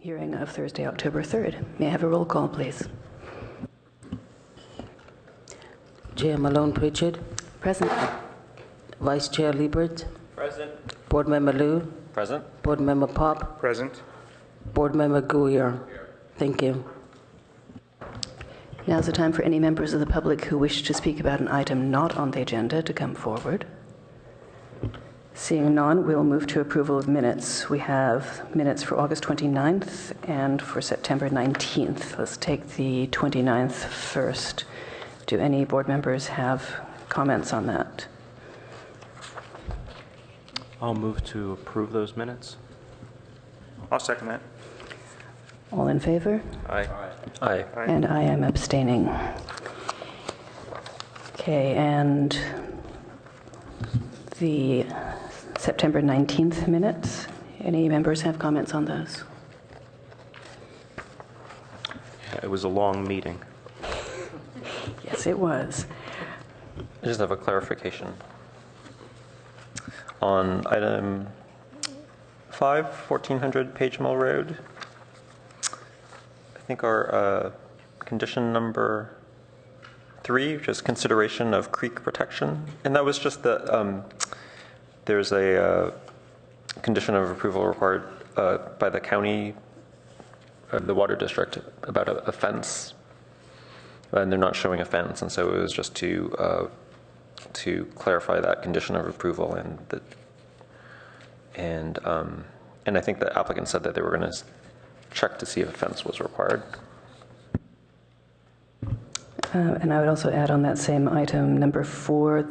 Hearing of Thursday, October 3rd. May I have a roll call, please? Chair Malone-Pritchard. Present. Vice Chair Liebert. Present. Board Member Liu. Present. Board Member Pop. Present. Board Member Guyer. Thank you. Now's the time for any members of the public who wish to speak about an item not on the agenda to come forward. Seeing none, we'll move to approval of minutes. We have minutes for August 29th and for September 19th. Let's take the 29th first. Do any board members have comments on that? I'll move to approve those minutes. I'll second that. All in favor? Aye. Aye. And I am abstaining. Okay, and the September 19th minutes. Any members have comments on those? It was a long meeting. Yes, it was. I just have a clarification. On item 5, 1400 Page Mill Road, I think our condition number 3, which is consideration of creek protection, and that was just that there's a condition of approval required by the county, the water district, about a fence, and they're not showing a fence, and so it was just to clarify that condition of approval, and I think the applicant said that they were going to check to see if a fence was required. And I would also add on that same item, number 4,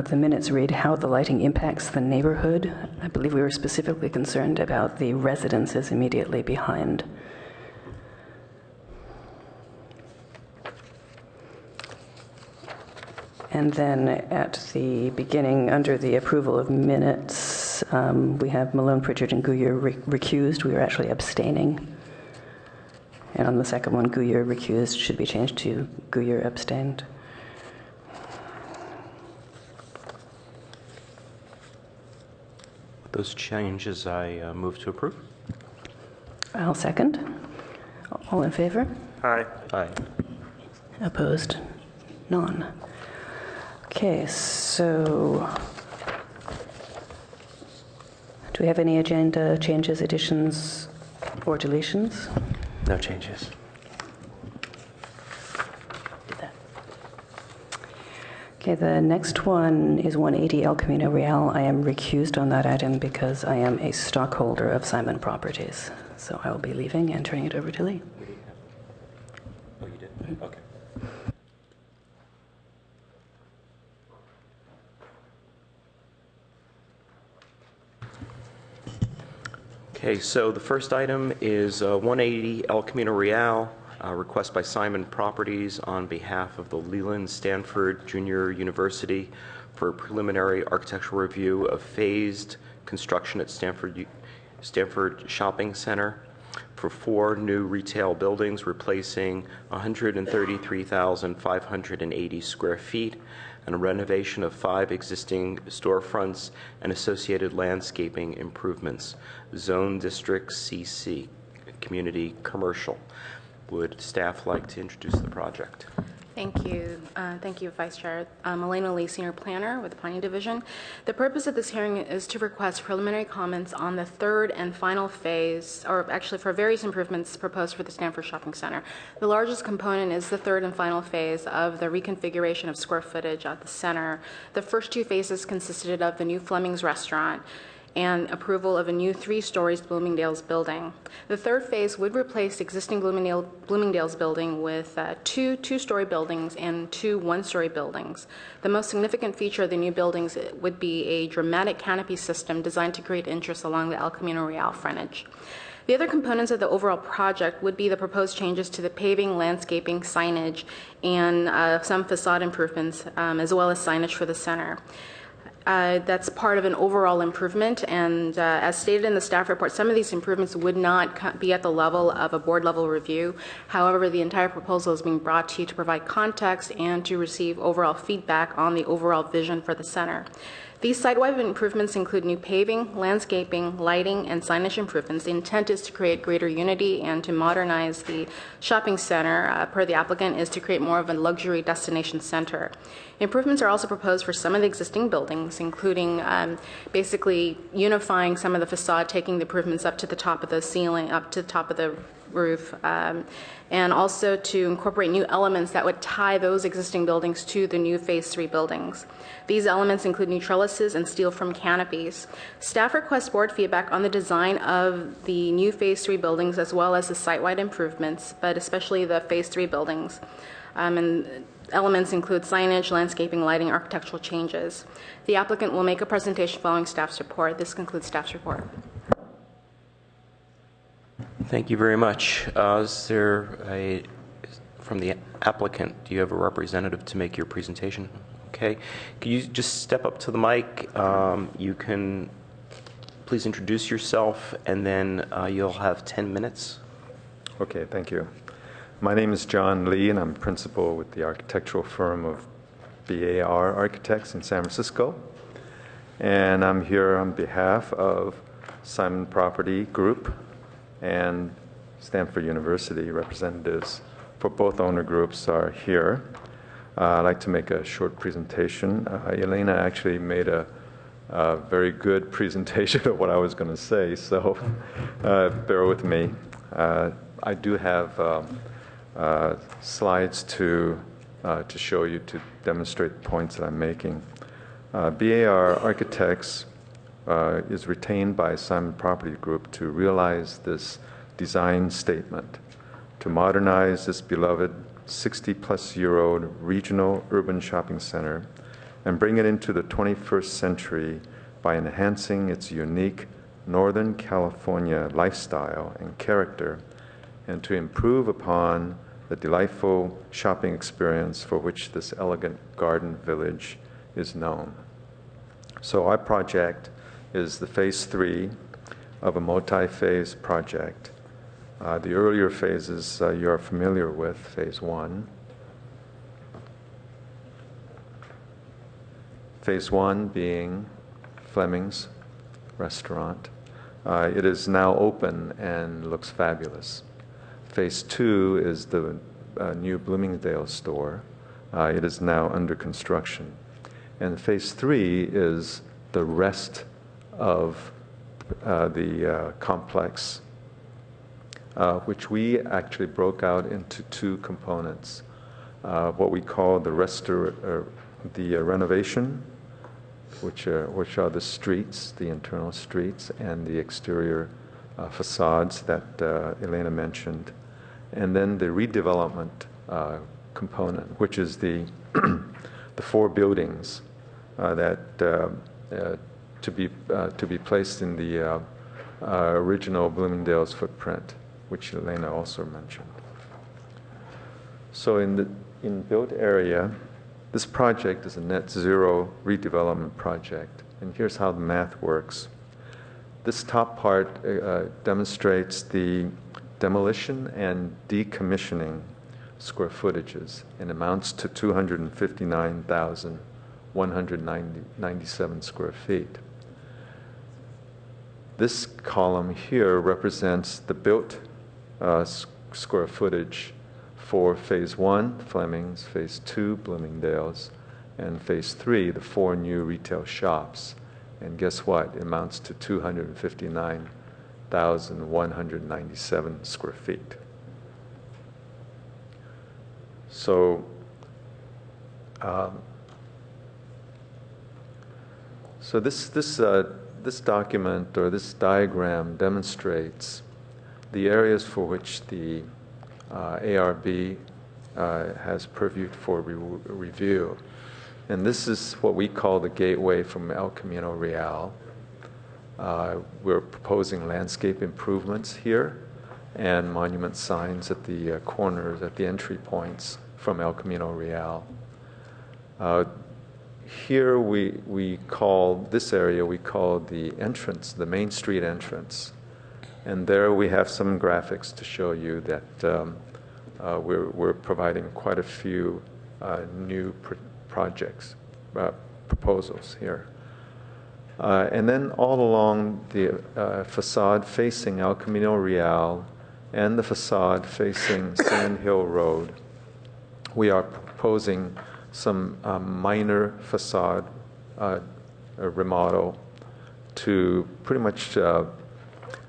the minutes read how the lighting impacts the neighborhood. I believe we were specifically concerned about the residences immediately behind. And then at the beginning, under the approval of minutes, we have Malone, Pritchard, and Guyer recused. We were actually abstaining. And on the second one, Guyer recused should be changed to Guyer abstained. With those changes, I move to approve. I'll second. All in favor? Aye. Aye. Opposed? None. Okay, so do we have any agenda changes, additions, or deletions? No changes. Did that. Okay, the next one is 180 El Camino Real. I am recused on that item because I am a stockholder of Simon Properties. So I will be leaving and turning it over to Lee. Oh, you did? Okay. Okay, so the first item is 180 El Camino Real, request by Simon Properties on behalf of the Leland Stanford Junior University for a preliminary architectural review of phased construction at Stanford Shopping Center for 4 new retail buildings, replacing 133,580 square feet and a renovation of 5 existing storefronts and associated landscaping improvements. Zone District CC, Community Commercial. Would staff like to introduce the project? Thank you. Thank you, Vice Chair. Elena Lee, Senior Planner with the Planning Division. The purpose of this hearing is to request preliminary comments on the third and final phase, or actually for various improvements proposed for the Stanford Shopping Center. The largest component is the third and final phase of the reconfiguration of square footage at the center. The first 2 phases consisted of the new Fleming's restaurant and approval of a new 3-story Bloomingdale's building. The third phase would replace existing Bloomingdale's building with 2 2-story buildings and 2 1-story buildings. The most significant feature of the new buildings would be a dramatic canopy system designed to create interest along the El Camino Real frontage. The other components of the overall project would be the proposed changes to the paving, landscaping, signage, and some facade improvements, as well as signage for the center. That's part of an overall improvement, and as stated in the staff report, some of these improvements would not be at the level of a board-level review. However, the entire proposal is being brought to you to provide context and to receive overall feedback on the overall vision for the center. These site-wide improvements include new paving, landscaping, lighting, and signage improvements. The intent is to create greater unity and to modernize the shopping center, per the applicant, is to create more of a luxury destination center. Improvements are also proposed for some of the existing buildings, including basically unifying some of the facade, taking the improvements up to the top of the ceiling, up to the top of the roof, and also to incorporate new elements that would tie those existing buildings to the new Phase 3 buildings. These elements include new trellises and steel frame canopies. Staff requests board feedback on the design of the new Phase 3 buildings as well as the site-wide improvements, but especially the Phase 3 buildings. And elements include signage, landscaping, lighting, architectural changes. The applicant will make a presentation following staff's report. This concludes staff's report. Thank you very much. Is there from the applicant, do you have a representative to make your presentation? Okay. Could you just step up to the mic? You can please introduce yourself, and then you'll have 10 minutes. Okay, thank you. My name is John Lee, and I'm principal with the architectural firm of BAR Architects in San Francisco. And I'm here on behalf of Simon Property Group and Stanford University. Representatives for both owner groups are here. I'd like to make a short presentation. Elena actually made a very good presentation of what I was going to say, so bear with me. I do have slides to show you to demonstrate the points that I'm making. BAR Architects is retained by Simon Property Group to realize this design statement, to modernize this beloved 60-plus-year-old regional urban shopping center and bring it into the 21st century by enhancing its unique Northern California lifestyle and character, and to improve upon the delightful shopping experience for which this elegant garden village is known. So our project is the Phase 3 of a multi-phase project. The earlier phases you are familiar with, Phase 1. Phase 1 being Fleming's restaurant. It is now open and looks fabulous. Phase 2 is the new Bloomingdale store. It is now under construction. And Phase 3 is the rest of the complex, which we actually broke out into two components. What we call the renovation, which are the streets, the internal streets, and the exterior facades that Elena mentioned. And then the redevelopment component, which is the the four buildings that to be placed in the original Bloomingdale's footprint, which Elena also mentioned. So in built area, this project is a net zero redevelopment project, and here's how the math works. This top part demonstrates the demolition and decommissioning square footages and amounts to 259,197 square feet. This column here represents the built square footage for Phase 1, Fleming's, Phase 2, Bloomingdale's, and Phase 3, the 4 new retail shops. And guess what? It amounts to 259,197 square feet. So, this document or this diagram demonstrates the areas for which the ARB has purviewed for review. And this is what we call the gateway from El Camino Real. We're proposing landscape improvements here and monument signs at the corners, at the entry points from El Camino Real. Here we call this area, we call the entrance, the Main Street entrance. And there we have some graphics to show you that we're providing quite a few new projects, proposals here. And then all along the facade facing El Camino Real and the facade facing Sand Hill Road, we are proposing some minor facade remodel to pretty much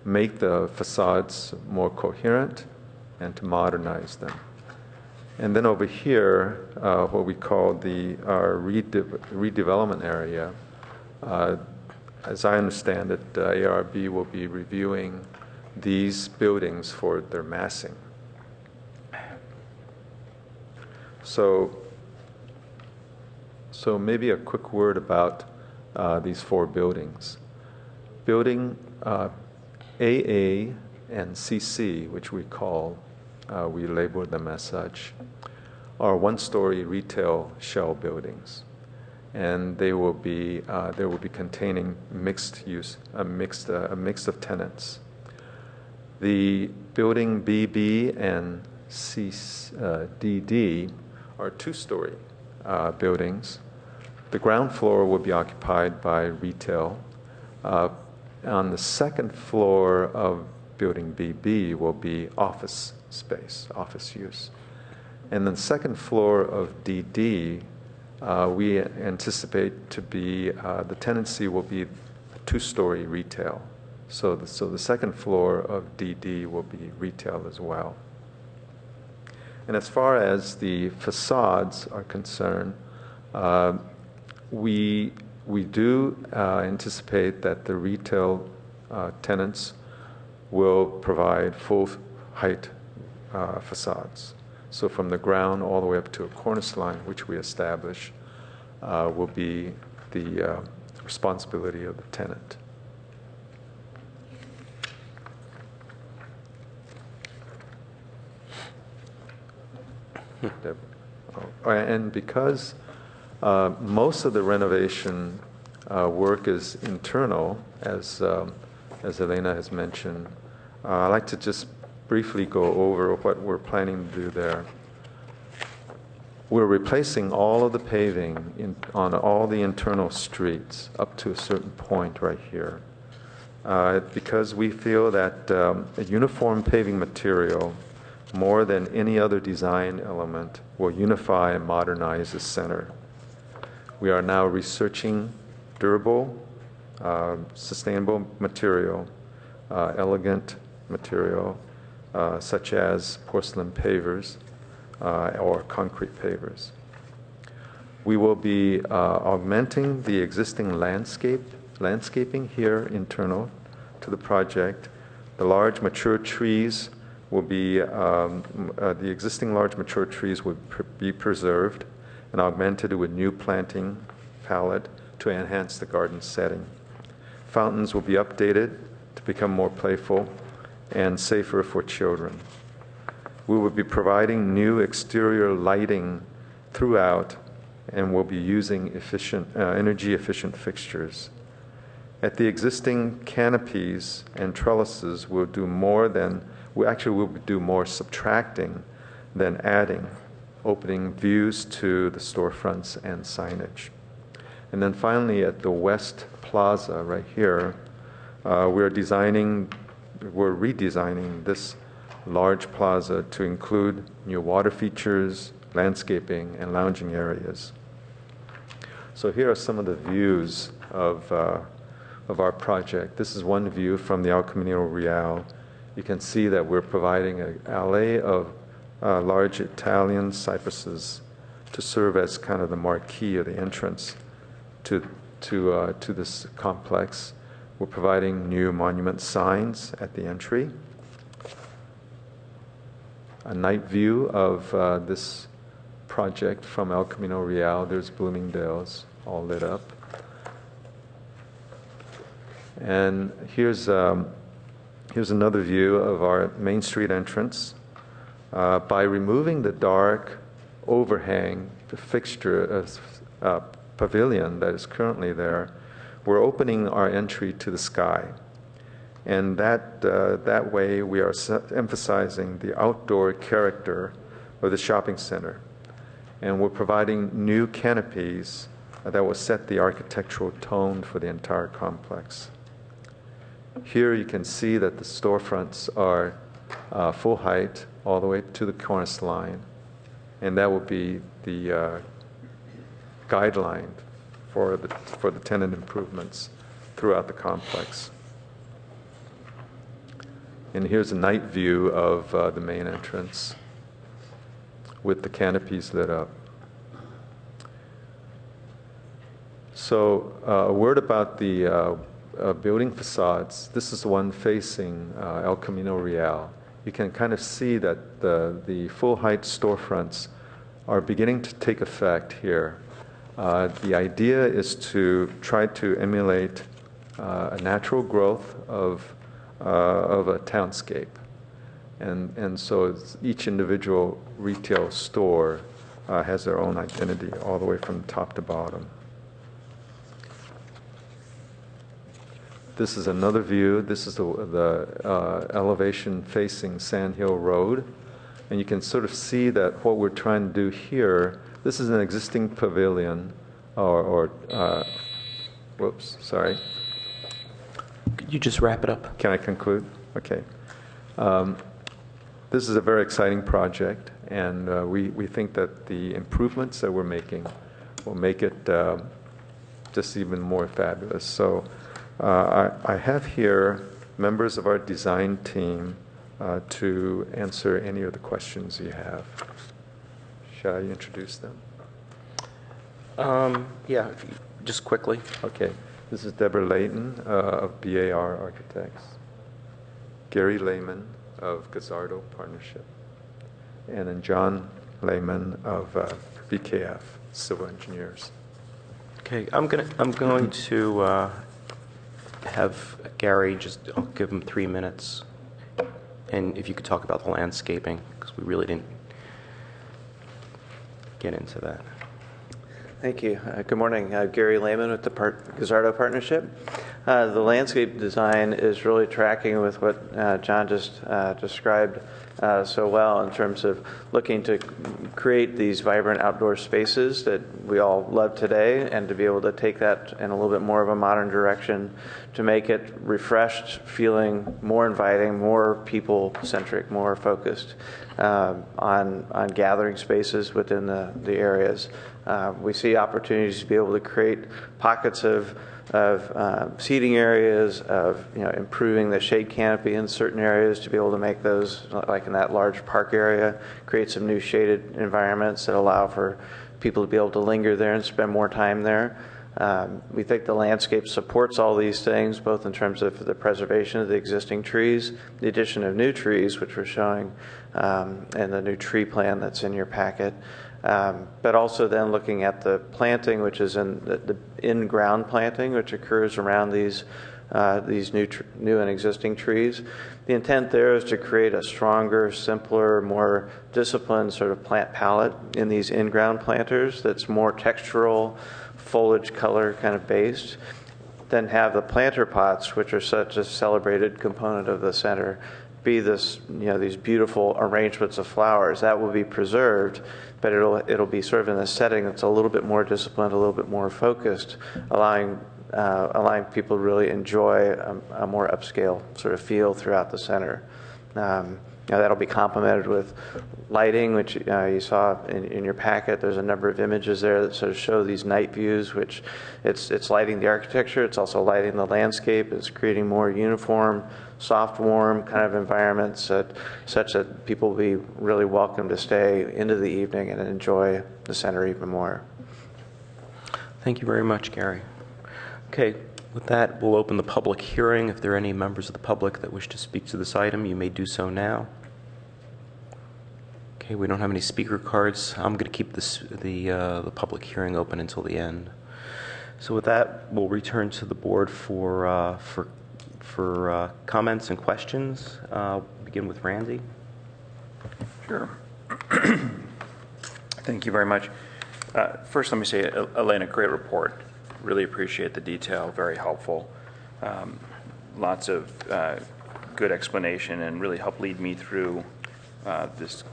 make the facades more coherent and to modernize them. And then over here, what we call our redevelopment area, as I understand it, ARB will be reviewing these buildings for their massing. So maybe a quick word about these 4 buildings. Building AA and CC, which we label them as such, are 1-story retail shell buildings, and they will be containing mixed use, a mix of tenants. The building BB and DD are 2-story buildings. The ground floor will be occupied by retail. On the second floor of building BB will be office space, office use. And then the second floor of DD, we anticipate to be, the tenancy will be 2-story retail. So the second floor of DD will be retail as well. And as far as the facades are concerned, we do anticipate that the retail tenants will provide full height facades. So from the ground all the way up to a cornice line, which we establish, will be the responsibility of the tenant. And because most of the renovation work is internal, as Elena has mentioned, I'd like to just briefly go over what we're planning to do there. We're replacing all of the paving on all the internal streets up to a certain point right here, because we feel that a uniform paving material, more than any other design element, will unify and modernize the center. We are now researching durable, sustainable material, elegant material, such as porcelain pavers or concrete pavers. We will be augmenting the existing landscaping here internal to the project. The large mature trees will be, the existing large mature trees will be preserved and augmented with new planting palette to enhance the garden setting. Fountains will be updated to become more playful and safer for children. We will be providing new exterior lighting throughout, and we'll be using energy-efficient fixtures. At the existing canopies and trellises, we'll do more subtracting than adding, opening views to the storefronts and signage. And then finally, at the West Plaza right here, we're redesigning this large plaza to include new water features, landscaping, and lounging areas. So here are some of the views of our project. This is one view from the El Camino Real. You can see that we're providing an alley of large Italian cypresses to serve as kind of the marquee or the entrance to this complex. We're providing new monument signs at the entry. A night view of this project from El Camino Real. There's Bloomingdale's all lit up. And here's another view of our Main Street entrance. By removing the dark overhang, the fixture pavilion that is currently there, we're opening our entry to the sky. And that way we are emphasizing the outdoor character of the shopping center. And we're providing new canopies that will set the architectural tone for the entire complex. Here you can see that the storefronts are full height all the way to the cornice line, and that will be the guideline for the tenant improvements throughout the complex. And here's a night view of the main entrance with the canopies lit up. So a word about the building facades. This is the one facing El Camino Real. You can kind of see that the full-height storefronts are beginning to take effect here. The idea is to try to emulate a natural growth of a townscape. And so each individual retail store has their own identity all the way from top to bottom. This is another view. This is the elevation facing Sand Hill Road. And you can sort of see that what we're trying to do here, this is an existing pavilion, whoops, sorry. Could you just wrap it up? Can I conclude? Okay. This is a very exciting project, and we think that the improvements that we're making will make it just even more fabulous. So I have here members of our design team to answer any of the questions you have. Shall I introduce them? Yeah, just quickly. Okay. This is Deborah Layton of BAR Architects, Gary Lehman of Gazzardo Partnership, and then John Lehman of BKF Civil Engineers. Okay, I'm going to have Gary I'll give him 3 minutes, and if you could talk about the landscaping, because we really didn't get into that. Thank you. Good morning. Gary Lehman with the Gazzardo Partnership. The landscape design is really tracking with what John just described so well in terms of looking to create these vibrant outdoor spaces that we all love today, and to be able to take that in a little bit more of a modern direction to make it refreshed, feeling more inviting, more people-centric, more focused on gathering spaces within the areas. We see opportunities to be able to create pockets of seating areas, of improving the shade canopy in certain areas to be able to make those, like in that large park area, create some new shaded environments that allow for people to be able to linger there and spend more time there. We think the landscape supports all these things, both in terms of the preservation of the existing trees, the addition of new trees, which we're showing, and the new tree plan that's in your packet. But also then looking at the planting, which is in the in-ground planting, which occurs around these new and existing trees. The intent there is to create a stronger, simpler, more disciplined sort of plant palette in these in-ground planters that's more textural, foliage color kind of based. Then have the planter pots, which are such a celebrated component of the center, be this, these beautiful arrangements of flowers that will be preserved, but it'll be sort of in a setting that's a little bit more disciplined, a little bit more focused, allowing people to really enjoy a more upscale sort of feel throughout the center. That'll be complemented with lighting, which you saw in your packet. There's a number of images there that sort of show these night views, which it's lighting the architecture, it's also lighting the landscape, it's creating more uniform, soft, warm kind of environments such that people will be really welcome to stay into the evening and enjoy the center even more. Thank you very much, Gary. Okay, with that, we'll open the public hearing. If there are any members of the public that wish to speak to this item, you may do so now. Okay, we don't have any speaker cards. I'm going to keep the public hearing open until the end. So with that, we'll return to the board for comments and questions. Begin with Randy. Sure. Thank you very much. First, let me say, Elena, great report. Really appreciate the detail, very helpful. Lots of good explanation and really helped lead me through this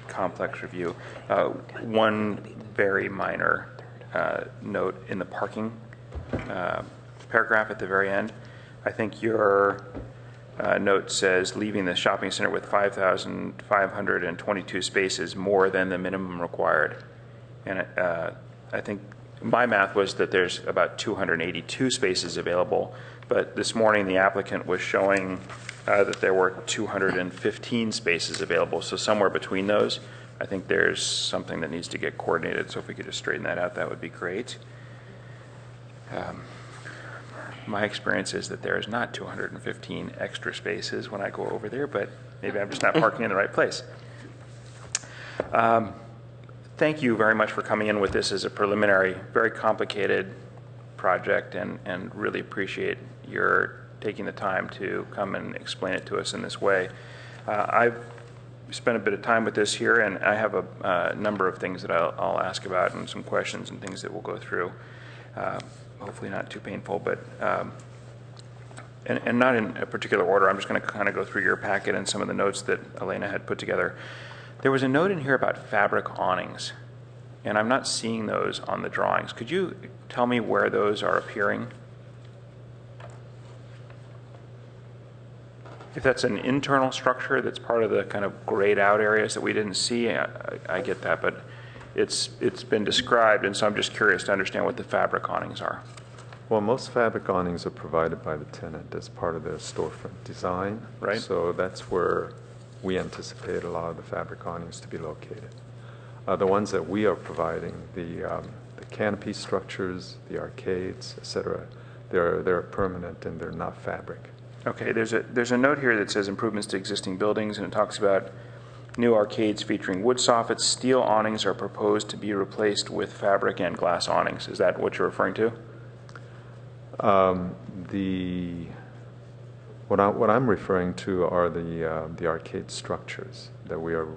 complex review. One very minor note in the parking paragraph at the very end. I think your note says leaving the shopping center with 5,522 spaces more than the minimum required. And I think my math was that there's about 282 spaces available, but this morning the applicant was showing that there were 215 spaces available, so somewhere between those. I think there's something that needs to get coordinated, so if we could just straighten that out, that would be great. My experience is that there is not 215 extra spaces when I go over there, but maybe I'm just not parking in the right place. Thank you very much for coming in with this as a preliminary, very complicated project, and really appreciate your taking the time to come and explain it to us in this way. I've spent a bit of time with this here, and I have a number of things that I'll ask about and some questions and things that we'll go through. Hopefully not too painful, but and not in a particular order. I'm just going to kind of go through your packet and some of the notes that Elena had put together. There was a note in here about fabric awnings, and I'm not seeing those on the drawings. Could you tell me where those are appearing? If that's an internal structure that's part of the kind of grayed out areas that we didn't see, I get that, but it's been described, and so I'm just curious to understand what the fabric awnings are. Well, most fabric awnings are provided by the tenant as part of their storefront design. Right. So that's where we anticipate a lot of the fabric awnings to be located. The ones that we are providing, the canopy structures, the arcades, etc., they're permanent and they're not fabric. Okay, there's a note here that says improvements to existing buildings, and it talks about new arcades featuring wood soffits. Steel awnings are proposed to be replaced with fabric and glass awnings. Is that what you're referring to? What I'm referring to are the arcade structures that we are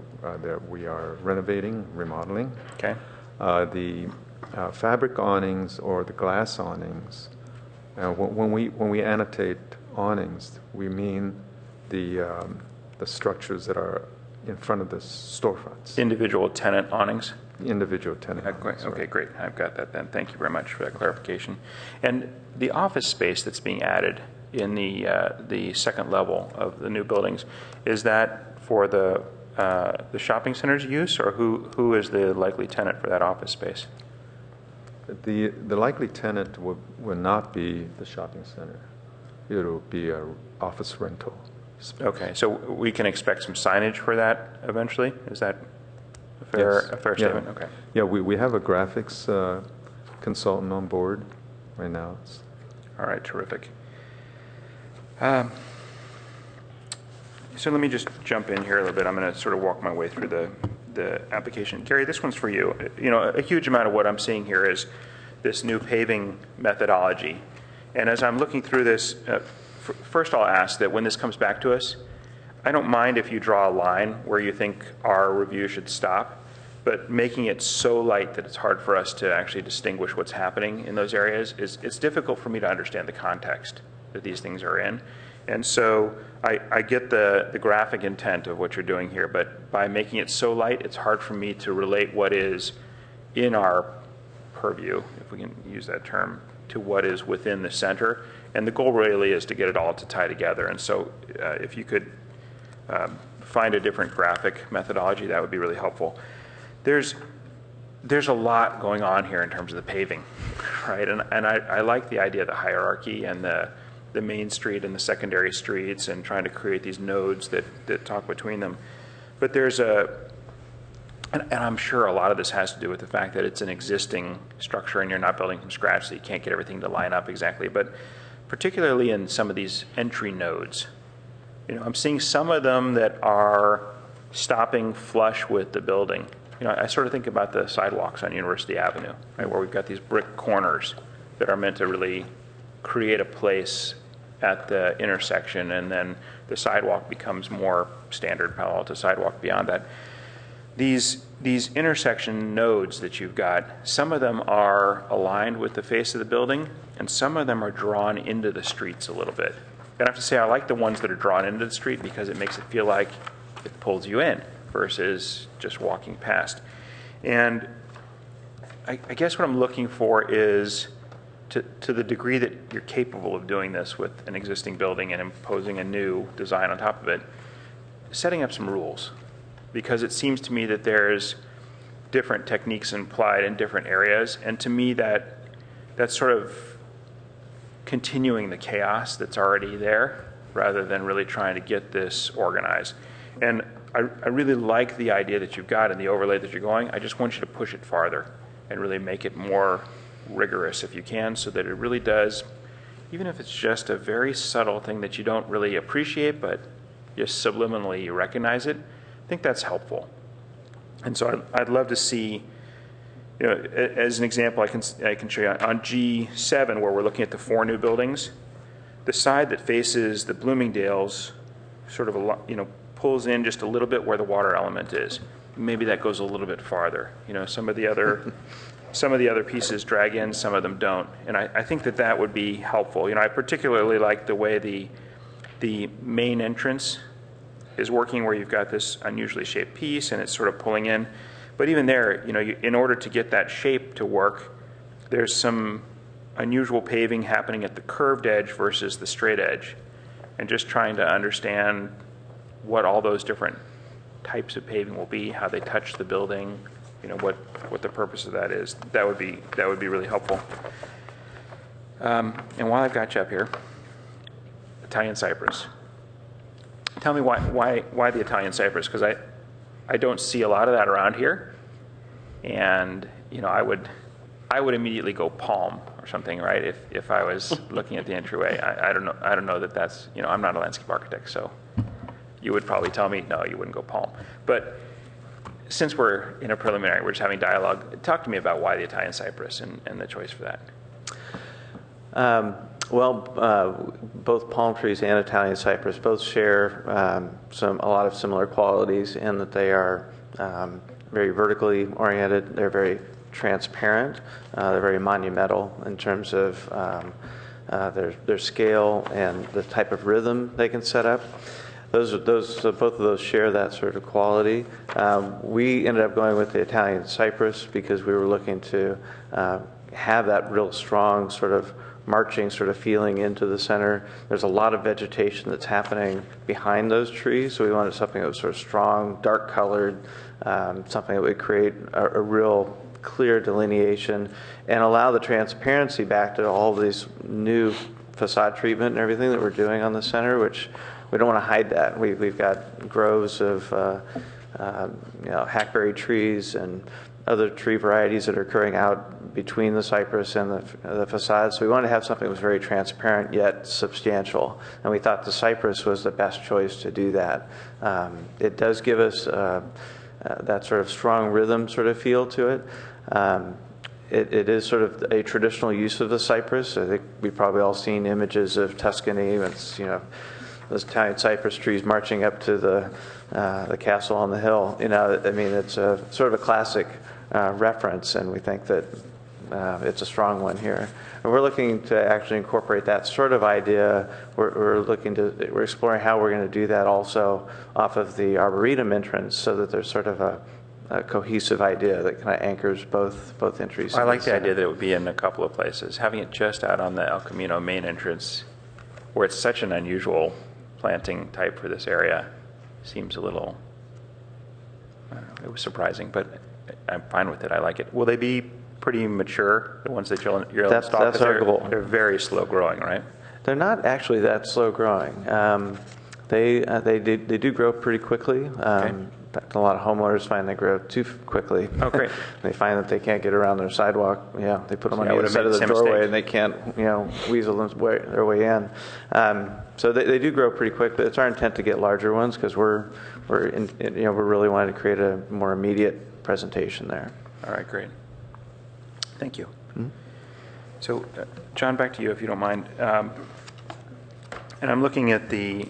renovating, remodeling. Okay. The fabric awnings or the glass awnings. When we annotate awnings, we mean the structures that are in front of the storefronts. Individual tenant awnings? Individual tenant awnings. Okay, right. great. I've got that then. Thank you very much for that clarification. And the office space that's being added in the second level of the new buildings, is that for the shopping center's use, or who is the likely tenant for that office space? The likely tenant would not be the shopping center. It will be an office rental space. Okay, so we can expect some signage for that eventually? Is that a Yes. fair Yeah. statement? Okay. Yeah, we have a graphics consultant on board right now. All right, terrific. So let me just jump in here a little bit. I'm going to sort of walk my way through the application. Gary, this one's for you. You know, a huge amount of what I'm seeing here is this new paving methodology. And as I'm looking through this, first I'll ask that when this comes back to us, I don't mind if you draw a line where you think our review should stop, but making it so light that it's hard for us to actually distinguish what's happening in those areas it's difficult for me to understand the context that these things are in. And so I get the graphic intent of what you're doing here, but by making it so light, it's hard for me to relate what is in our purview, if we can use that term, to what is within the center. And the goal really is to get it all to tie together. And so if you could find a different graphic methodology, that would be really helpful. There's a lot going on here in terms of the paving, right? And I like the idea of the hierarchy and the main street and the secondary streets and trying to create these nodes that talk between them. But there's and I'm sure a lot of this has to do with the fact that it's an existing structure and you're not building from scratch, so you can't get everything to line up exactly. But particularly in some of these entry nodes, you know, I'm seeing some of them that are stopping flush with the building. You know, I sort of think about the sidewalks on University Avenue, right, where we've got these brick corners that are meant to really create a place at the intersection, and then the sidewalk becomes more standard Palo Alto sidewalk beyond that. These intersection nodes that you've got, some of them are aligned with the face of the building, and some of them are drawn into the streets a little bit. And I have to say, I like the ones that are drawn into the street because it makes it feel like it pulls you in versus just walking past. And I guess what I'm looking for is to the degree that you're capable of doing this with an existing building and imposing a new design on top of it, setting up some rules. Because it seems to me that there's different techniques applied in different areas, and to me that's sort of continuing the chaos that's already there rather than really trying to get this organized. And I really like the idea that you've got and the overlay that you're going. I just want you to push it farther and really make it more rigorous if you can, so that it really does, even if it's just a very subtle thing that you don't really appreciate but just subliminally you recognize it. I think that's helpful. And so I'd love to see, as an example, I can show you on G7 where we're looking at the 4 new buildings. The side that faces the Bloomingdale's sort of pulls in just a little bit where the water element is. Maybe that goes a little bit farther. Some of the other pieces drag in, some of them don't, and I think that would be helpful. I particularly like the way the main entrance is working, where you've got this unusually shaped piece and it's sort of pulling in. But even there, in order to get that shape to work, there's some unusual paving happening at the curved edge versus the straight edge, and just trying to understand what all those different types of paving will be, how they touch the building, what the purpose of that is. That would be really helpful. And while I've got you up here, Italian cypress. Tell me why the Italian cypress? Because I don't see a lot of that around here, and I would immediately go palm or something, right? If I was looking at the entryway, I don't know that that's I'm not a landscape architect, so you would probably tell me no, you wouldn't go palm. But since we're in a preliminary, we're just having dialogue. Talk to me about why the Italian cypress and the choice for that. Both palm trees and Italian cypress both share a lot of similar qualities in that they are very vertically oriented. They're very transparent. They're very monumental in terms of their scale and the type of rhythm they can set up. Both of those share that sort of quality. We ended up going with the Italian cypress because we were looking to have that real strong sort of marching sort of feeling into the center. There's a lot of vegetation that's happening behind those trees, so we wanted something that was sort of strong, dark colored, something that would create a real clear delineation and allow the transparency back to all these new facade treatment and everything that we're doing on the center, which we don't want to hide that. We've got groves of hackberry trees and other tree varieties that are occurring out between the cypress and the facade. So we wanted to have something that was very transparent yet substantial. And we thought the cypress was the best choice to do that. It does give us that sort of strong rhythm sort of feel to it. It is sort of a traditional use of the cypress. I think we've probably all seen images of Tuscany. It's, those Italian cypress trees marching up to the castle on the hill. It's a sort of a classic reference, and we think that it's a strong one here. And we're looking to actually incorporate that sort of idea. We're exploring how we're going to do that also off of the Arboretum entrance, so that there's sort of a cohesive idea that kind of anchors both entries. I like the idea that it would be in a couple of places. Having it just out on the El Camino main entrance, where it's such an unusual planting type for this area, seems a little, it was surprising, but I'm fine with it. I like it. Will they be pretty mature, the ones that you're installed? That's our goal. They're very slow growing, right? They're not actually that slow growing. They do grow pretty quickly. Okay. A lot of homeowners find they grow too quickly. Oh, great. They find that they can't get around their sidewalk. Yeah, they put them on the other side of the doorway and they can't, weasel their way in. So they do grow pretty quick, but it's our intent to get larger ones because we're really wanting to create a more immediate presentation there. All right, great. Thank you. Mm-hmm. So, John, back to you if you don't mind. And I'm looking at the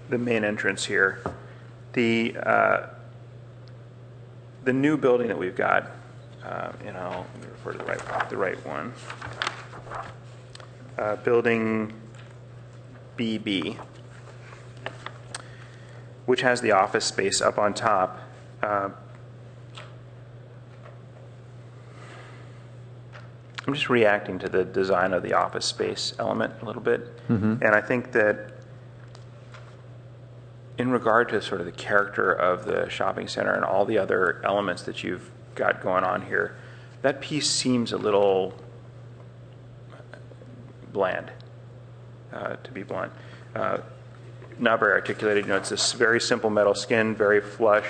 main entrance here. The new building that we've got, let me refer to the right one. Building BB, which has the office space up on top. I'm just reacting to the design of the office space element a little bit. And I think that in regard to sort of the character of the shopping center and all the other elements that you've got going on here, that piece seems a little bland, to be blunt. Not very articulated. It's this very simple metal skin, very flush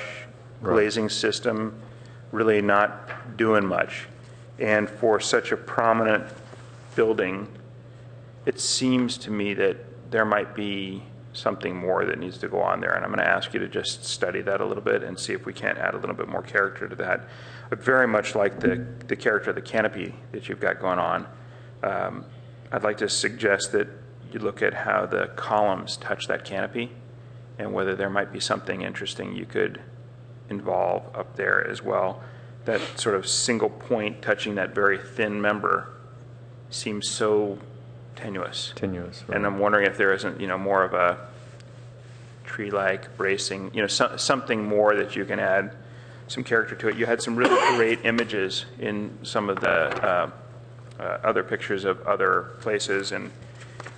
glazing system, really not doing much. And for such a prominent building, it seems to me that there might be something more that needs to go on there. And I'm going to ask you to just study that a little bit and see if we can't add a little bit more character to that. I very much like the character of the canopy that you've got going on. I'd like to suggest that you look at how the columns touch that canopy and whether there might be something interesting you could involve up there as well. That sort of single point touching that very thin member seems so tenuous. Tenuous, right. And I'm wondering if there isn't, more of a tree-like bracing, something more that you can add some character to it. You had some really great images in some of the other pictures of other places, and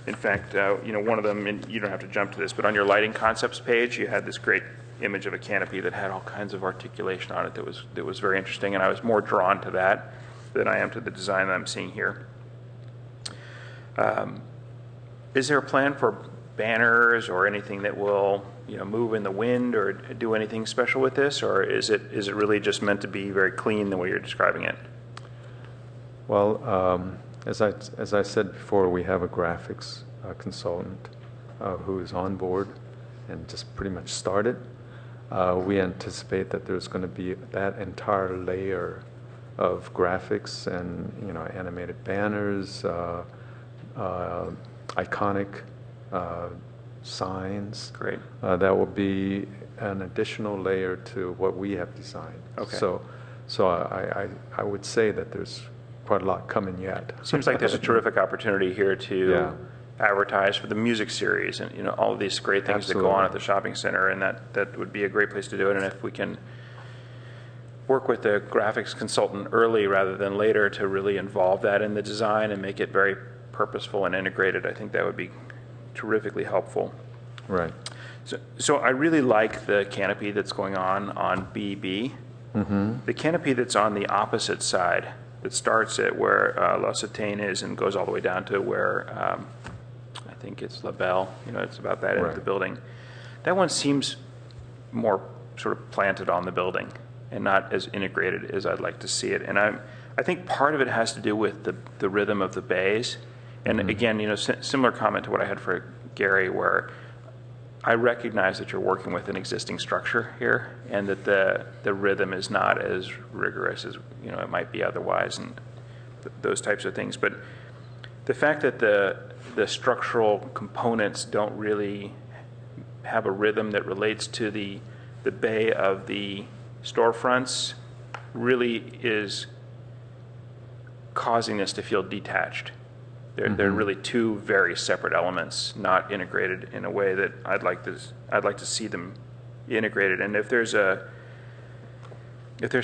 in fact, one of them, and you don't have to jump to this, but on your lighting concepts page, you had this great image of a canopy that had all kinds of articulation on it that was very interesting, and I was more drawn to that than I am to the design that I'm seeing here. Is there a plan for banners or anything that will move in the wind or do anything special with this, or is it really just meant to be very clean the way you're describing it? Well, as I said before, we have a graphics consultant who is on board and just pretty much started. We anticipate that there's going to be that entire layer of graphics and animated banners, iconic signs. Great. That will be an additional layer to what we have designed. Okay. So I would say that there's quite a lot coming yet. Seems like there's a terrific opportunity here to advertise for the music series and all of these great things that go on at the shopping center, and that would be a great place to do it. And if we can work with the graphics consultant early rather than later to really involve that in the design and make it very purposeful and integrated, I think that would be terrifically helpful. Right. So I really like the canopy that's going on BB. The canopy that's on the opposite side, that starts at where La Cetane is and goes all the way down to where I think it's La Belle, it's about that end of the building. That one seems more sort of planted on the building and not as integrated as I'd like to see it. And I think part of it has to do with the rhythm of the bays. And again, similar comment to what I had for Gary, where I recognize that you're working with an existing structure here, and that the rhythm is not as rigorous as it might be otherwise, and those types of things. But the fact that the structural components don't really have a rhythm that relates to the bay of the storefronts really is causing this to feel detached. They're really two very separate elements, not integrated in a way that I'd like to see them integrated. And if there's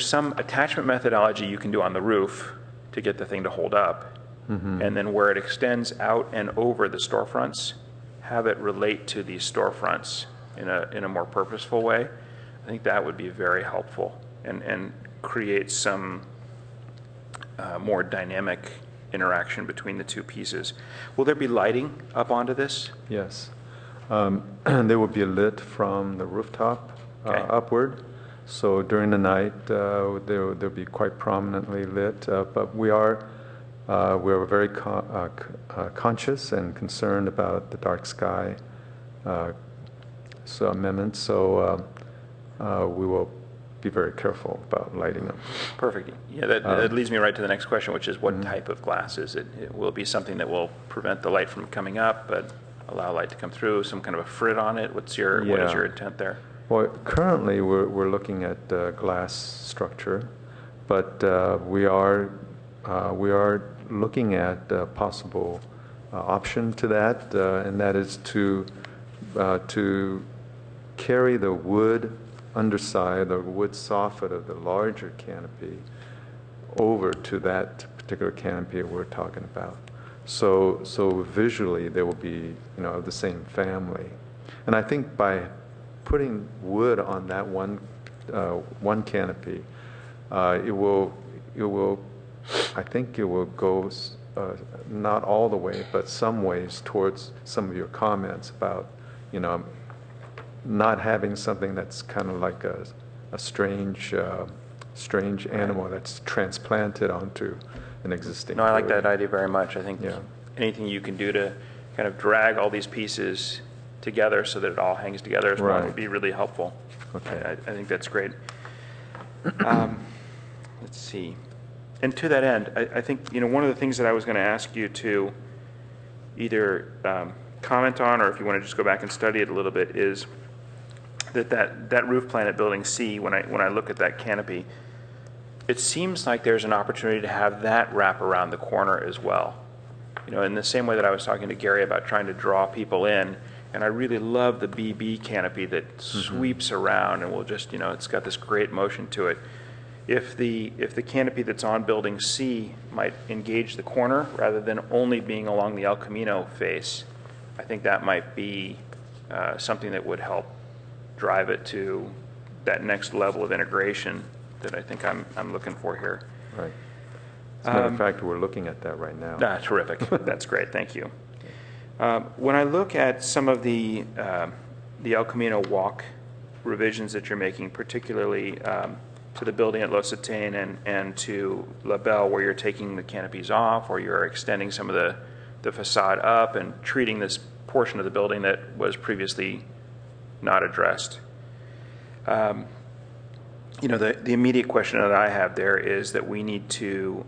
some attachment methodology you can do on the roof to get the thing to hold up, and then where it extends out and over the storefronts, have it relate to these storefronts in a more purposeful way, I think that would be very helpful and create some more dynamic interaction between the two pieces. Will there be lighting up onto this? Yes. They will be lit from the rooftop upward. So during the night, they'll be quite prominently lit. But we're very conscious and concerned about the dark sky amendment. So we will be very careful about lighting them. Perfect. Yeah, that leads me right to the next question, which is what type of glass is it? It will be something that will prevent the light from coming up, but allow light to come through, some kind of a frit on it? What is your intent there? Well, currently we're looking at glass structure, but we are looking at a possible option to that, and that is to carry the wood underside, the wood soffit of the larger canopy over to that particular canopy we're talking about. So visually, they will be, of the same family. And I think by putting wood on that one canopy, it will, I think it will go not all the way, but some ways towards some of your comments about, not having something that's kind of like a strange animal that's transplanted onto an existing. No, I like that idea very much. I think Yeah. anything you can do to kind of drag all these pieces together so that it all hangs together as one Right. would be really helpful. Okay. I think that's great. Let's see. And to that end, I think, one of the things that I was going to ask you to either comment on, or if you want to just go back and study it a little bit, is that roof plan at Building C, when I look at that canopy, it seems like there's an opportunity to have that wrap around the corner as well. In the same way that I was talking to Gary about trying to draw people in, and I really love the BB canopy that sweeps around and will just, it's got this great motion to it. If the canopy that's on Building C might engage the corner rather than only being along the El Camino face, I think that might be something that would help drive it to that next level of integration that I think I'm looking for here. Right. As a matter of fact, we're looking at that right now. Terrific. That's great. Thank you. When I look at some of the El Camino walk revisions that you're making, particularly to the building at Los Atene and to La Belle, where you're taking the canopies off or you're extending some of the facade up and treating this portion of the building that was previously not addressed. The immediate question that I have there is that we need to,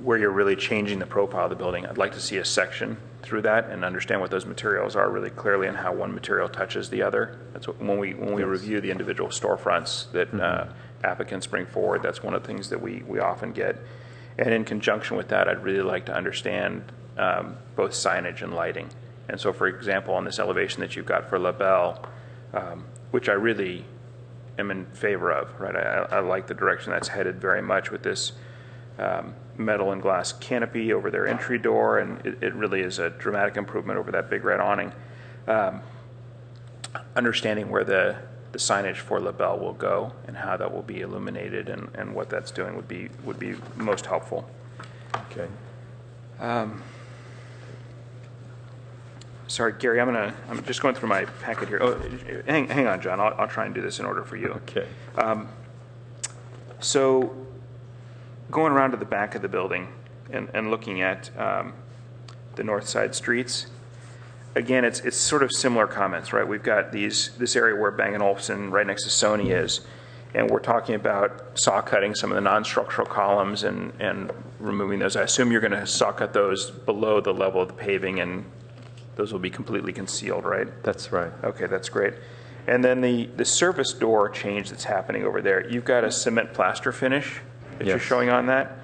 where you're really changing the profile of the building, I'd like to see a section through that and understand what those materials are really clearly and how one material touches the other. That's what, when we review the individual storefronts that applicants bring forward, that's one of the things that we often get. And in conjunction with that, I'd really like to understand both signage and lighting. And so, for example, on this elevation that you've got for La Belle, which I really am in favor of, right? I like the direction that's headed very much with this metal and glass canopy over their entry door, and it really is a dramatic improvement over that big red awning. Understanding where the signage for La Belle will go and how that will be illuminated and what that's doing would be most helpful. Okay. Sorry, Gary, I'm just going through my packet here. Oh, hang on, John. I'll try and do this in order for you. Okay. So, going around to the back of the building and looking at the north side streets, again, it's sort of similar comments, right? We've got this area where Bang & Olufsen right next to Sony is, and we're talking about saw cutting some of the non-structural columns and removing those. I assume you're going to saw cut those below the level of the paving, and those will be completely concealed, right? That's right. Okay, that's great. And then the service door change that's happening over there, you've got a cement plaster finish that you're Yes. showing on that.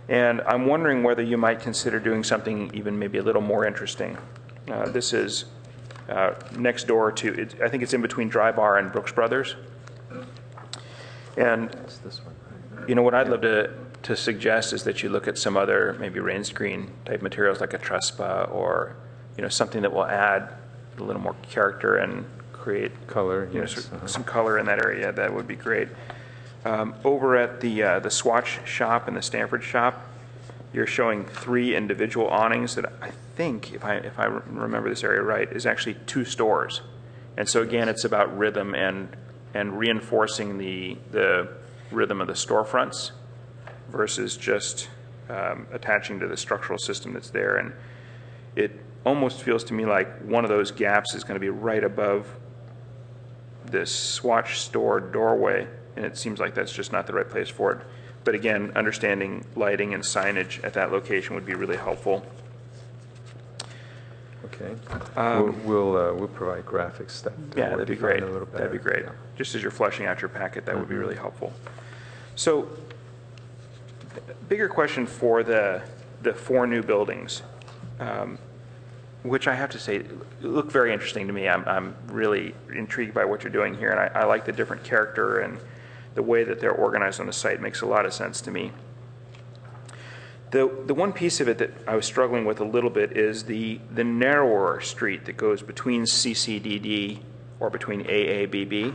And I'm wondering whether you might consider doing something even maybe a little more interesting. This is next door to, I think it's in between Dry Bar and Brooks Brothers. And It's this one. Right? what I'd love to suggest is that you look at some other maybe rain screen type materials like a trespa or something that will add a little more character and create Color, yes. some color in that area. That would be great. Over at the Swatch shop and the Stanford shop, you're showing 3 individual awnings that I think, if I remember this area right, is actually 2 stores. And so again, it's about rhythm and reinforcing the rhythm of the storefronts versus just attaching to the structural system that's there. And it almost feels to me like one of those gaps is going to be right above this Swatch store doorway, and it seems like that's just not the right place for it. But again, understanding lighting and signage at that location would be really helpful. Okay. We'll provide graphics that Yeah, will that'd be define great. a little better. That'd be great. Yeah. Just as you're fleshing out your packet, that would be really helpful. So, bigger question for the 4 new buildings, which I have to say look very interesting to me. I'm really intrigued by what you're doing here, and I like the different character and the way that they're organized on the site makes a lot of sense to me. The one piece of it that I was struggling with a little bit is the narrower street that goes between CCDD or between AABB.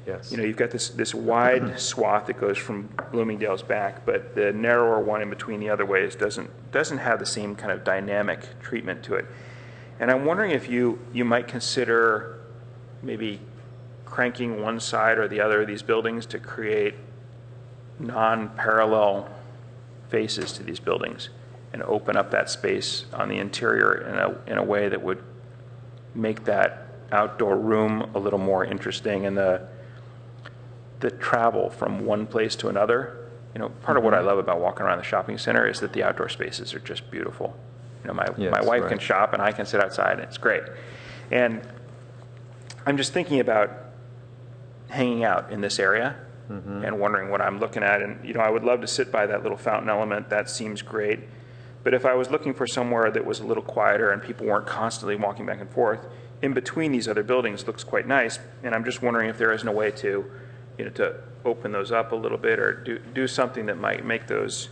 Yes. You know, you've got this wide swath that goes from Bloomingdale's back, but the narrower one in between the other ways doesn't have the same kind of dynamic treatment to it. And I'm wondering if you might consider maybe cranking one side or the other of these buildings to create non-parallel faces to these buildings and open up that space on the interior in a way that would make that outdoor room a little more interesting, and the travel from one place to another. You know, part of what I love about walking around the shopping center is that the outdoor spaces are just beautiful. You know, my wife can shop and I can sit outside and it's great. And I'm just thinking about hanging out in this area and wondering what I'm looking at. And, you know, I would love to sit by that little fountain element. That seems great. But if I was looking for somewhere that was a little quieter and people weren't constantly walking back and forth, in between these other buildings looks quite nice. And I'm just wondering if there isn't a way to, you know, to open those up a little bit or do something that might make those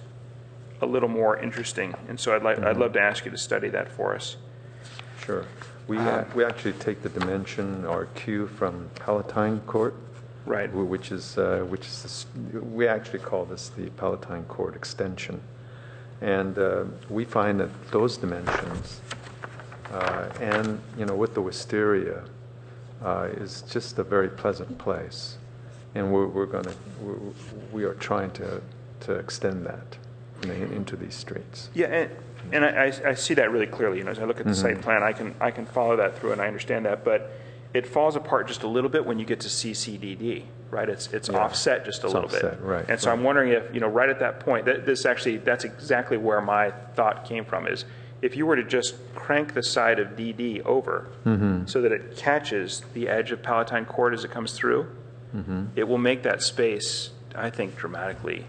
a little more interesting. And so I'd love to ask you to study that for us. Sure. We actually take the dimension or cue from Palatine Court, Right. which is we actually call this the Palatine Court extension, and we find that those dimensions and, you know, with the wisteria is just a very pleasant place, and we are trying to extend that, you know, into these streets. Yeah, and I see that really clearly. You know, as I look at the site plan, I can follow that through, and I understand that. But it falls apart just a little bit when you get to CCDD, right? It's offset just a little bit, right? And so I'm wondering if, you know, right at that point, that's exactly where my thought came from. Is if you were to just crank the side of DD over so that it catches the edge of Palatine Court as it comes through, it will make that space, I think, dramatically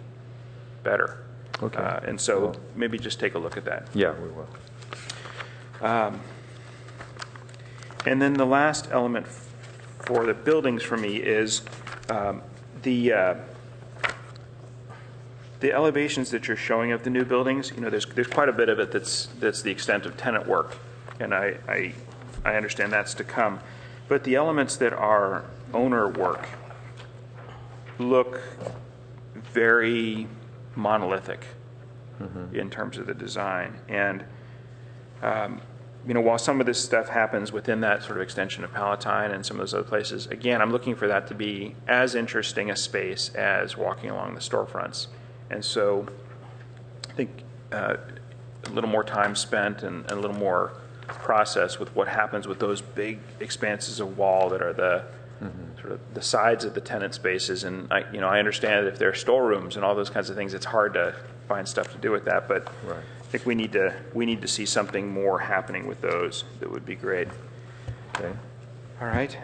better. Okay. And so maybe just take a look at that. Yeah, we will. And then the last element for the buildings for me is the elevations that you're showing of the new buildings. You know, there's quite a bit of it that's the extent of tenant work, and I understand that's to come. But the elements that are owner work look very monolithic in terms of the design. And you know, while some of this stuff happens within that sort of extension of Palatine and some of those other places, again, I'm looking for that to be as interesting a space as walking along the storefronts. And so I think a little more time spent and a little more process with what happens with those big expanses of wall that are the sort of the sides of the tenant spaces. And I understand that if there are storerooms and all those kinds of things, it's hard to find stuff to do with that. But I think we need to see something more happening with those. That would be great. Okay. All right,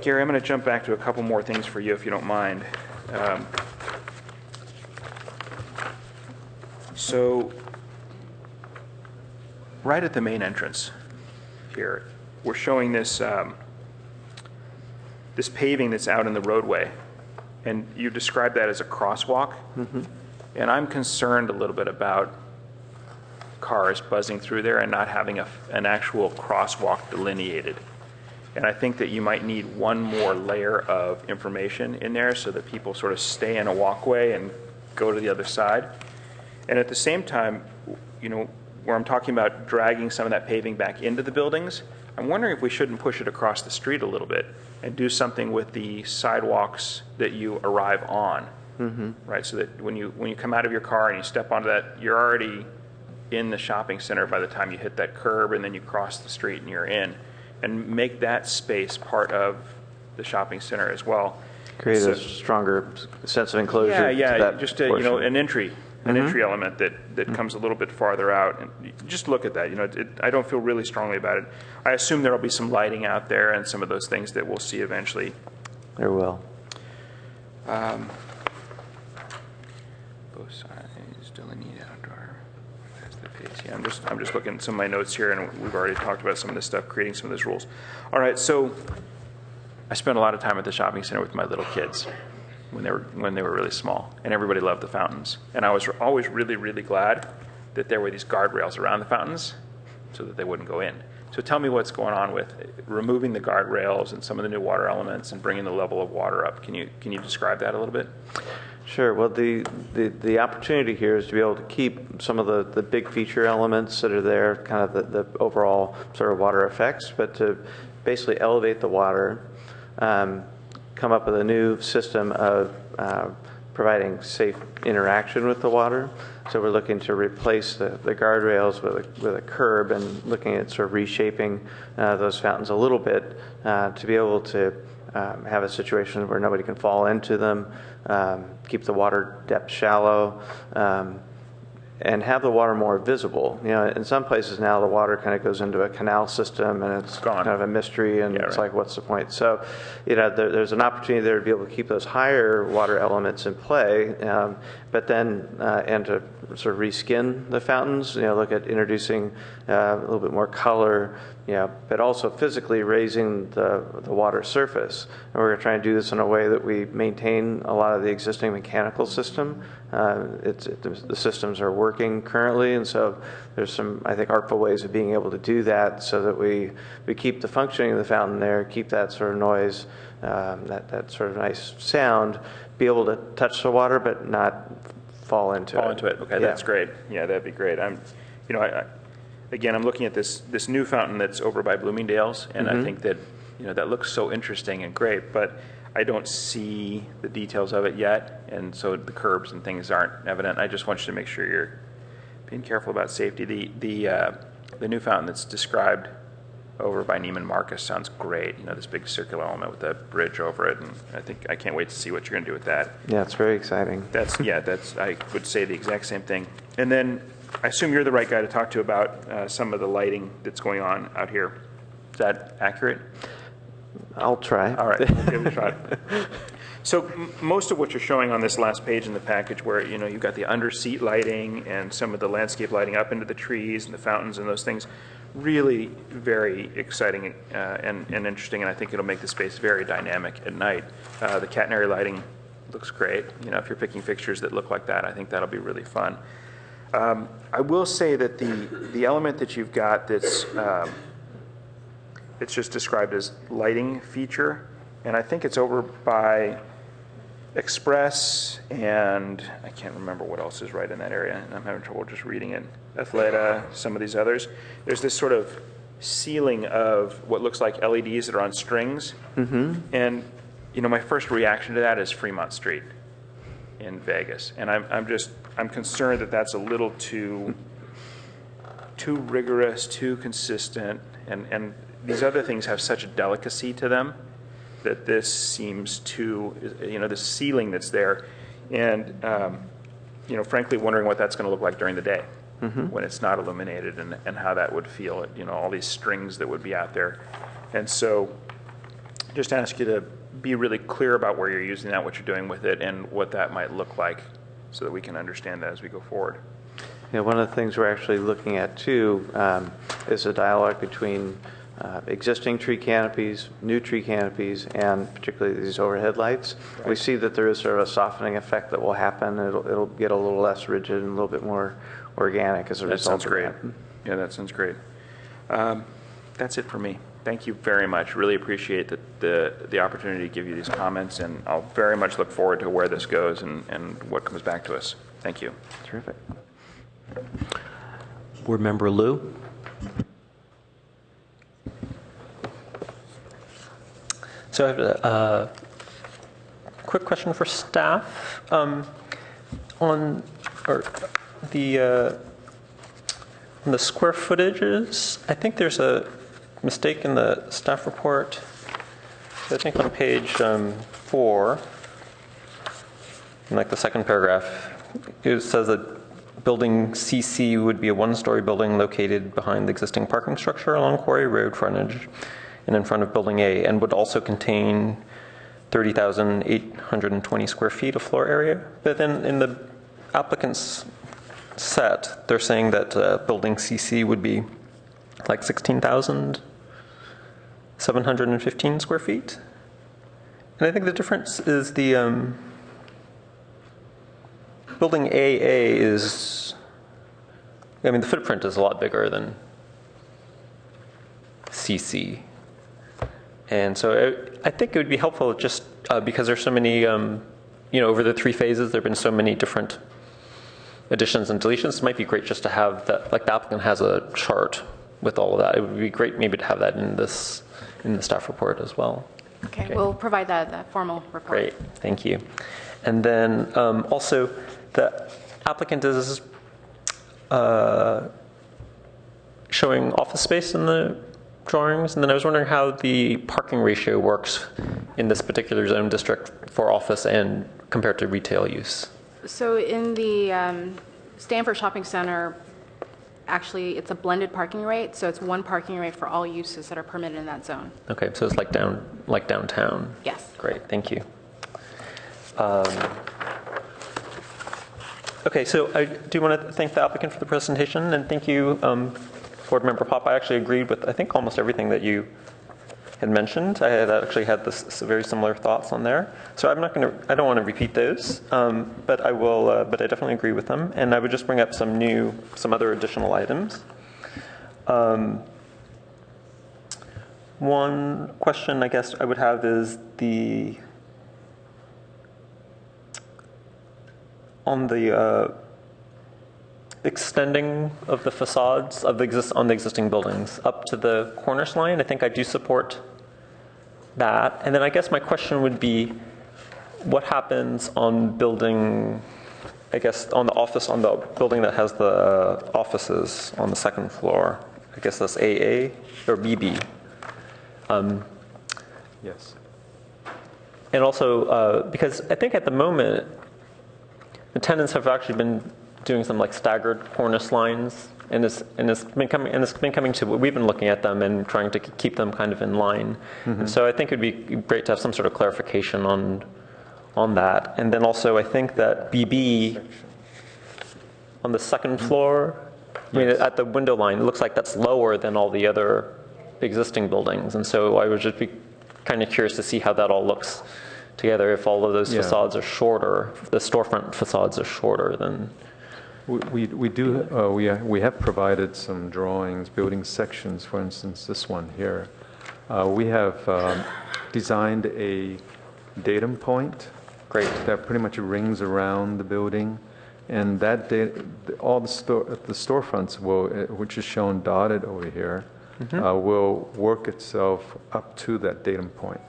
Gary, I'm going to jump back to a couple more things for you, if you don't mind. So, right at the main entrance here, we're showing this this paving that's out in the roadway, and you described that as a crosswalk. And I'm concerned a little bit about cars buzzing through there and not having an actual crosswalk delineated. And I think that you might need one more layer of information in there so that people sort of stay in a walkway and go to the other side. And at the same time, you know, where I'm talking about dragging some of that paving back into the buildings, I'm wondering if we shouldn't push it across the street a little bit and do something with the sidewalks that you arrive on. Right, so that when you come out of your car and you step onto that, you're already in the shopping center by the time you hit that curb, and then you cross the street and you're in, and make that space part of the shopping center as well. Create a stronger sense of enclosure. Yeah, just you know, an entry element that comes a little bit farther out. And just look at that. You know, I don't feel really strongly about it. I assume there will be some lighting out there and some of those things that we'll see eventually. There will. Both sides delineate outdoor. That's the pace. Yeah, I'm just looking at some of my notes here, and we've already talked about some of this stuff, creating some of those rules. All right, so I spent a lot of time at the shopping center with my little kids, when they were really small, and everybody loved the fountains. And I was always really, really glad that there were these guardrails around the fountains so that they wouldn't go in. So tell me what's going on with removing the guardrails and some of the new water elements and bringing the level of water up. Can you describe that a little bit? Sure. Well, the opportunity here is to be able to keep some of the big feature elements that are there, kind of the overall sort of water effects, but to basically elevate the water, come up with a new system of providing safe interaction with the water. So we're looking to replace the guardrails with a curb and looking at sort of reshaping those fountains a little bit to be able to have a situation where nobody can fall into them, keep the water depth shallow, and have the water more visible. You know, in some places now the water kind of goes into a canal system and it's gone. kind of a mystery, and it's right. like, what's the point? So, you know, there's an opportunity there to be able to keep those higher water elements in play, but then and to sort of reskin the fountains. You know, look at introducing a little bit more color. Yeah, but also physically raising the water surface. And we're going to try and do this in a way that we maintain a lot of the existing mechanical system. The systems are working currently, and so there's some, I think, artful ways of being able to do that so that we keep the functioning of the fountain there, keep that sort of noise, that sort of nice sound, be able to touch the water but not fall into it. Okay, yeah. That's great. Yeah, that'd be great. Again, I'm looking at this new fountain that's over by Bloomingdale's, and I think that that looks so interesting and great, but I don't see the details of it yet, and so the curbs and things aren't evident. I just want you to make sure you're being careful about safety. The new fountain that's described over by Neiman Marcus sounds great. This big circular element with that bridge over it, and I can't wait to see what you're going to do with that. Yeah, it's very exciting. I would say the exact same thing. And then I assume you're the right guy to talk to about some of the lighting that's going on out here. Is that accurate? I'll try. All right, we'll give it a shot. So most of what you're showing on this last page in the package, where you've got the under-seat lighting and some of the landscape lighting up into the trees and the fountains and those things, really very exciting and interesting, and I think it'll make the space very dynamic at night. The catenary lighting looks great. If you're picking fixtures that look like that, I think that'll be really fun. I will say that the element that you've got that's it's just described as lighting feature, and I think it's over by Express, and I can't remember what else is right in that area, and I'm having trouble just reading it. Athleta, some of these others. There's this sort of ceiling of what looks like LEDs that are on strings, and my first reaction to that is Fremont Street in Vegas, and I'm concerned that that's a little too rigorous, too consistent, and these other things have such a delicacy to them that this seems too, the ceiling that's there, and frankly wondering what that's going to look like during the day when it's not illuminated, and how that would feel, all these strings that would be out there. And so just ask you to be really clear about where you're using that, what you're doing with it, and what that might look like so that we can understand that as we go forward. One of the things we're actually looking at too is a dialogue between existing tree canopies, new tree canopies, and particularly these overhead lights. Right. We see that there is sort of a softening effect that will happen. It'll get a little less rigid and a little bit more organic as a result. That sounds great. Yeah, that sounds great. That's it for me. Thank you very much. Really appreciate the opportunity to give you these comments, and I'll very much look forward to where this goes and what comes back to us. Thank you. Terrific. Board Member Liu. So I have a quick question for staff. On the square footages, I think there's a mistake in the staff report. I think on page 4, in like the second paragraph, it says that building CC would be a one-story building located behind the existing parking structure along Quarry Road frontage and in front of Building A, and would also contain 30,820 square feet of floor area. But then in the applicant's set, they're saying that Building CC would be like 16,715 square feet. And I think the difference is the building AA is, I mean, the footprint is a lot bigger than CC. And so I think it would be helpful just because there's so many, over the 3 phases, there have been so many different additions and deletions. It might be great just to have that, like the applicant has a chart with all of that. It would be great maybe to have that in the staff report as well. Okay, we'll provide that formal report. Great, thank you. And then also the applicant is showing office space in the drawings, and then I was wondering how the parking ratio works in this particular zone district for office and compared to retail use. So in the Stanford Shopping Center, actually it's a blended parking rate, so it's one parking rate for all uses that are permitted in that zone. Okay, so it's like downtown. Yes. Great, thank you. Okay, so I do want to thank the applicant for the presentation, and thank you, Board Member Pop. I actually agreed with, I think, almost everything that you had mentioned. I had actually had this very similar thoughts on there. So I'm not going to, I don't want to repeat those, but I will, but I definitely agree with them. And I would just bring up some other additional items. One question I guess I would have is on the extending of the facades of on the existing buildings up to the cornice line. I think I do support that. And then I guess my question would be, what happens on building, I guess on the building that has the offices on the second floor? I guess that's AA or BB. Yes. And also, because I think at the moment, the tenants have actually been doing some like staggered cornice lines, and it's been coming to, we've been looking at them and trying to keep them kind of in line. Mm-hmm. And so I think it'd be great to have some sort of clarification on that. And then also I think that BB on the second floor, I mean, at the window line, it looks like that's lower than all the other existing buildings. And so I would just be kind of curious to see how that all looks together, if all of those facades are shorter, the storefront facades are shorter than. We have provided some drawings, building sections, for instance, this one here. We have designed a datum point. Great. That pretty much rings around the building. And that all the storefronts will, which is shown dotted over here, will work itself up to that datum point.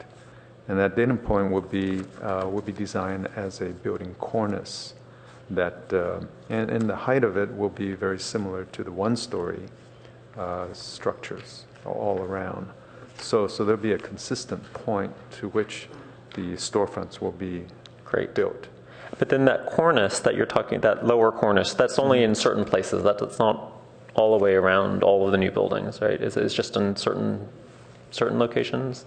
And that datum point will be designed as a building cornice. That and the height of it will be very similar to the one-story structures all around. So there'll be a consistent point to which the storefronts will be built. But then that cornice that you're talking, that lower cornice, that's only in certain places. That's not all the way around all of the new buildings, right? It's just in certain locations.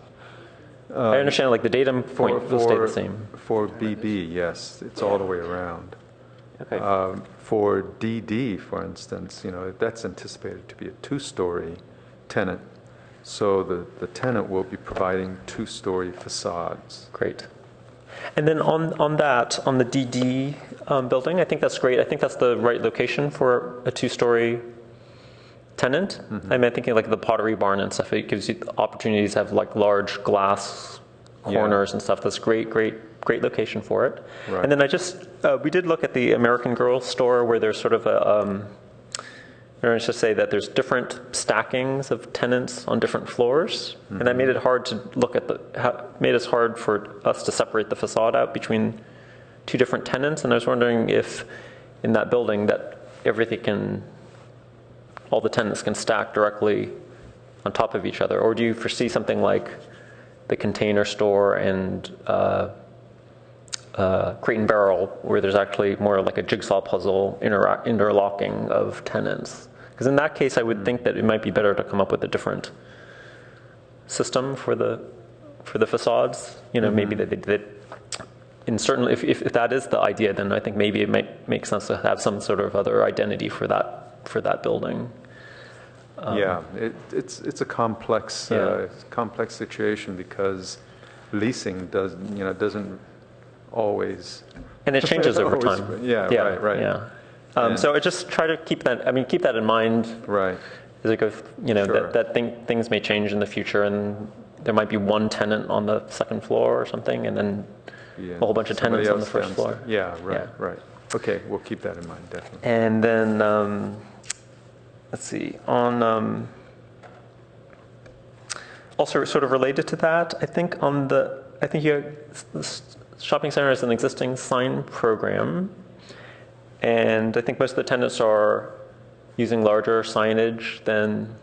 I understand, like the datum point will stay the same. For BB, yes, it's all the way around. Okay. For DD, for instance, that's anticipated to be a two-story tenant. So the tenant will be providing two-story facades. Great. And then on the DD building, I think that's great. I think that's the right location for a two-story tenant. Mm-hmm. I mean, I'm thinking like the Pottery Barn and stuff. It gives you opportunities to have like large glass corners and stuff. That's great location for it. Right. And then we did look at the American Girl store where there's sort of let's just say that there's different stackings of tenants on different floors, and that made it hard to look at made it hard for us to separate the facade out between two different tenants. And I was wondering if in that building that all the tenants can stack directly on top of each other, or do you foresee something like the Container Store and Crate and Barrel, where there's actually more like a jigsaw puzzle interlocking of tenants? Because in that case, I would think that it might be better to come up with a different system for the facades. Maybe that in certain, if that is the idea, then I think maybe it might make sense to have some sort of other identity for that building. It's a complex situation because leasing doesn't always. And it changes over always- time. Yeah, right. Yeah. Yeah. So I just try to keep that in mind Right. as I go, Sure. things may change in the future, and there might be one tenant on the second floor or something, and then Yeah. a whole bunch of Somebody tenants on the else first floor. Yeah, right, Yeah. right. Okay, we'll keep that in mind, definitely. And then, let's see, on, also sort of related to that, I think the shopping center has an existing sign program, and I think most of the tenants are using larger signage than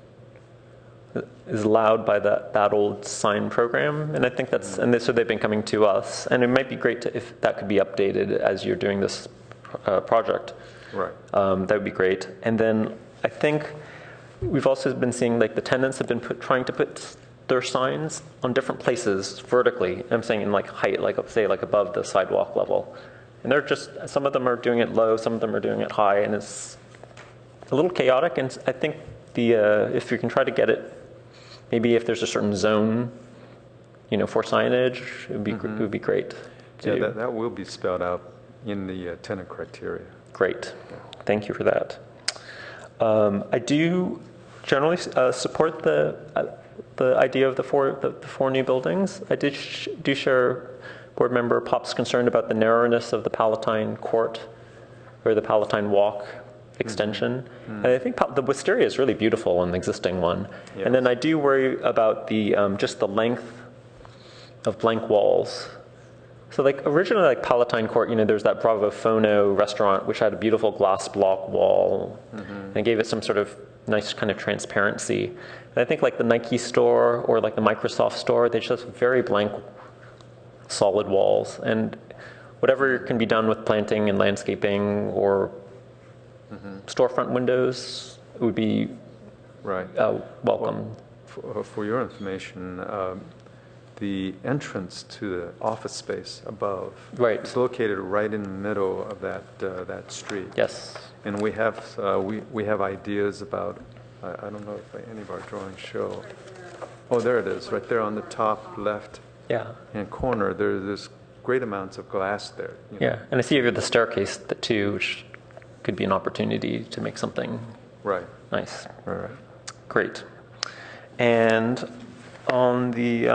is allowed by that old sign program, and I think so they've been coming to us, and it might be great if that could be updated as you're doing this project. Right. That would be great. And then I think we've also been seeing like the tenants have been trying to put their signs on different places vertically. I'm saying in like height, like say like above the sidewalk level, and they're just some of them are doing it low, some of them are doing it high, and it's a little chaotic. And I think if you can try to get it. Maybe if there's a certain zone, for signage, it would be great. Yeah, that will be spelled out in the tenant criteria. Great. Thank you for that. I do generally support the idea of the four new buildings. I do share Board Member Pop's concern about the narrowness of the Palatine Court or the Palatine Walk extension. And I think the wisteria is really beautiful in the existing one. Yes. And then I do worry about the just the length of blank walls. So like originally like Palatine Court, there's that Bravo Fono restaurant which had a beautiful glass block wall and gave it some sort of nice kind of transparency. And I think like the Nike store or like the Microsoft store, they just have very blank solid walls, and whatever can be done with planting and landscaping or storefront windows would be Right. welcome. For your information, the entrance to the office space above Right. is located right in the middle of that street. Yes. And we have ideas about. I don't know if any of our drawings show. Oh, there it is, right there on the top left Yeah. hand corner. There's great amounts of glass there. Yeah. And I see here the staircase too, which could be an opportunity to make something Right. nice. Right. Great. And on the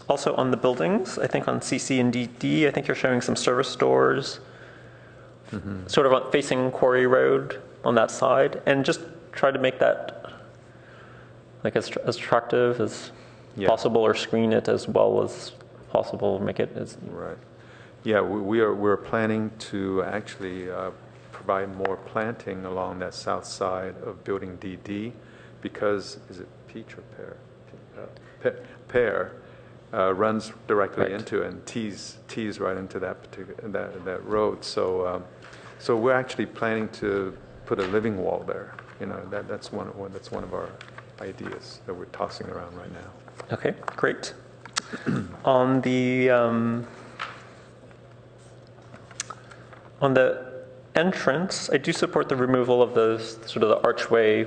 also on the buildings, I think on CC and DD, I think you're showing some service doors, sort of facing Quarry Road on that side, and just try to make that like as attractive as possible, or screen it as well as possible. Make it as Right. Yeah, we're planning to actually provide more planting along that south side of Building DD, because is it peach or pear? Pear runs directly into it and tees right into that particular that road. So we're actually planning to put a living wall there. That's one of our ideas that we're tossing around right now. okay. Great. On the entrance, I do support the removal of those sort of the archway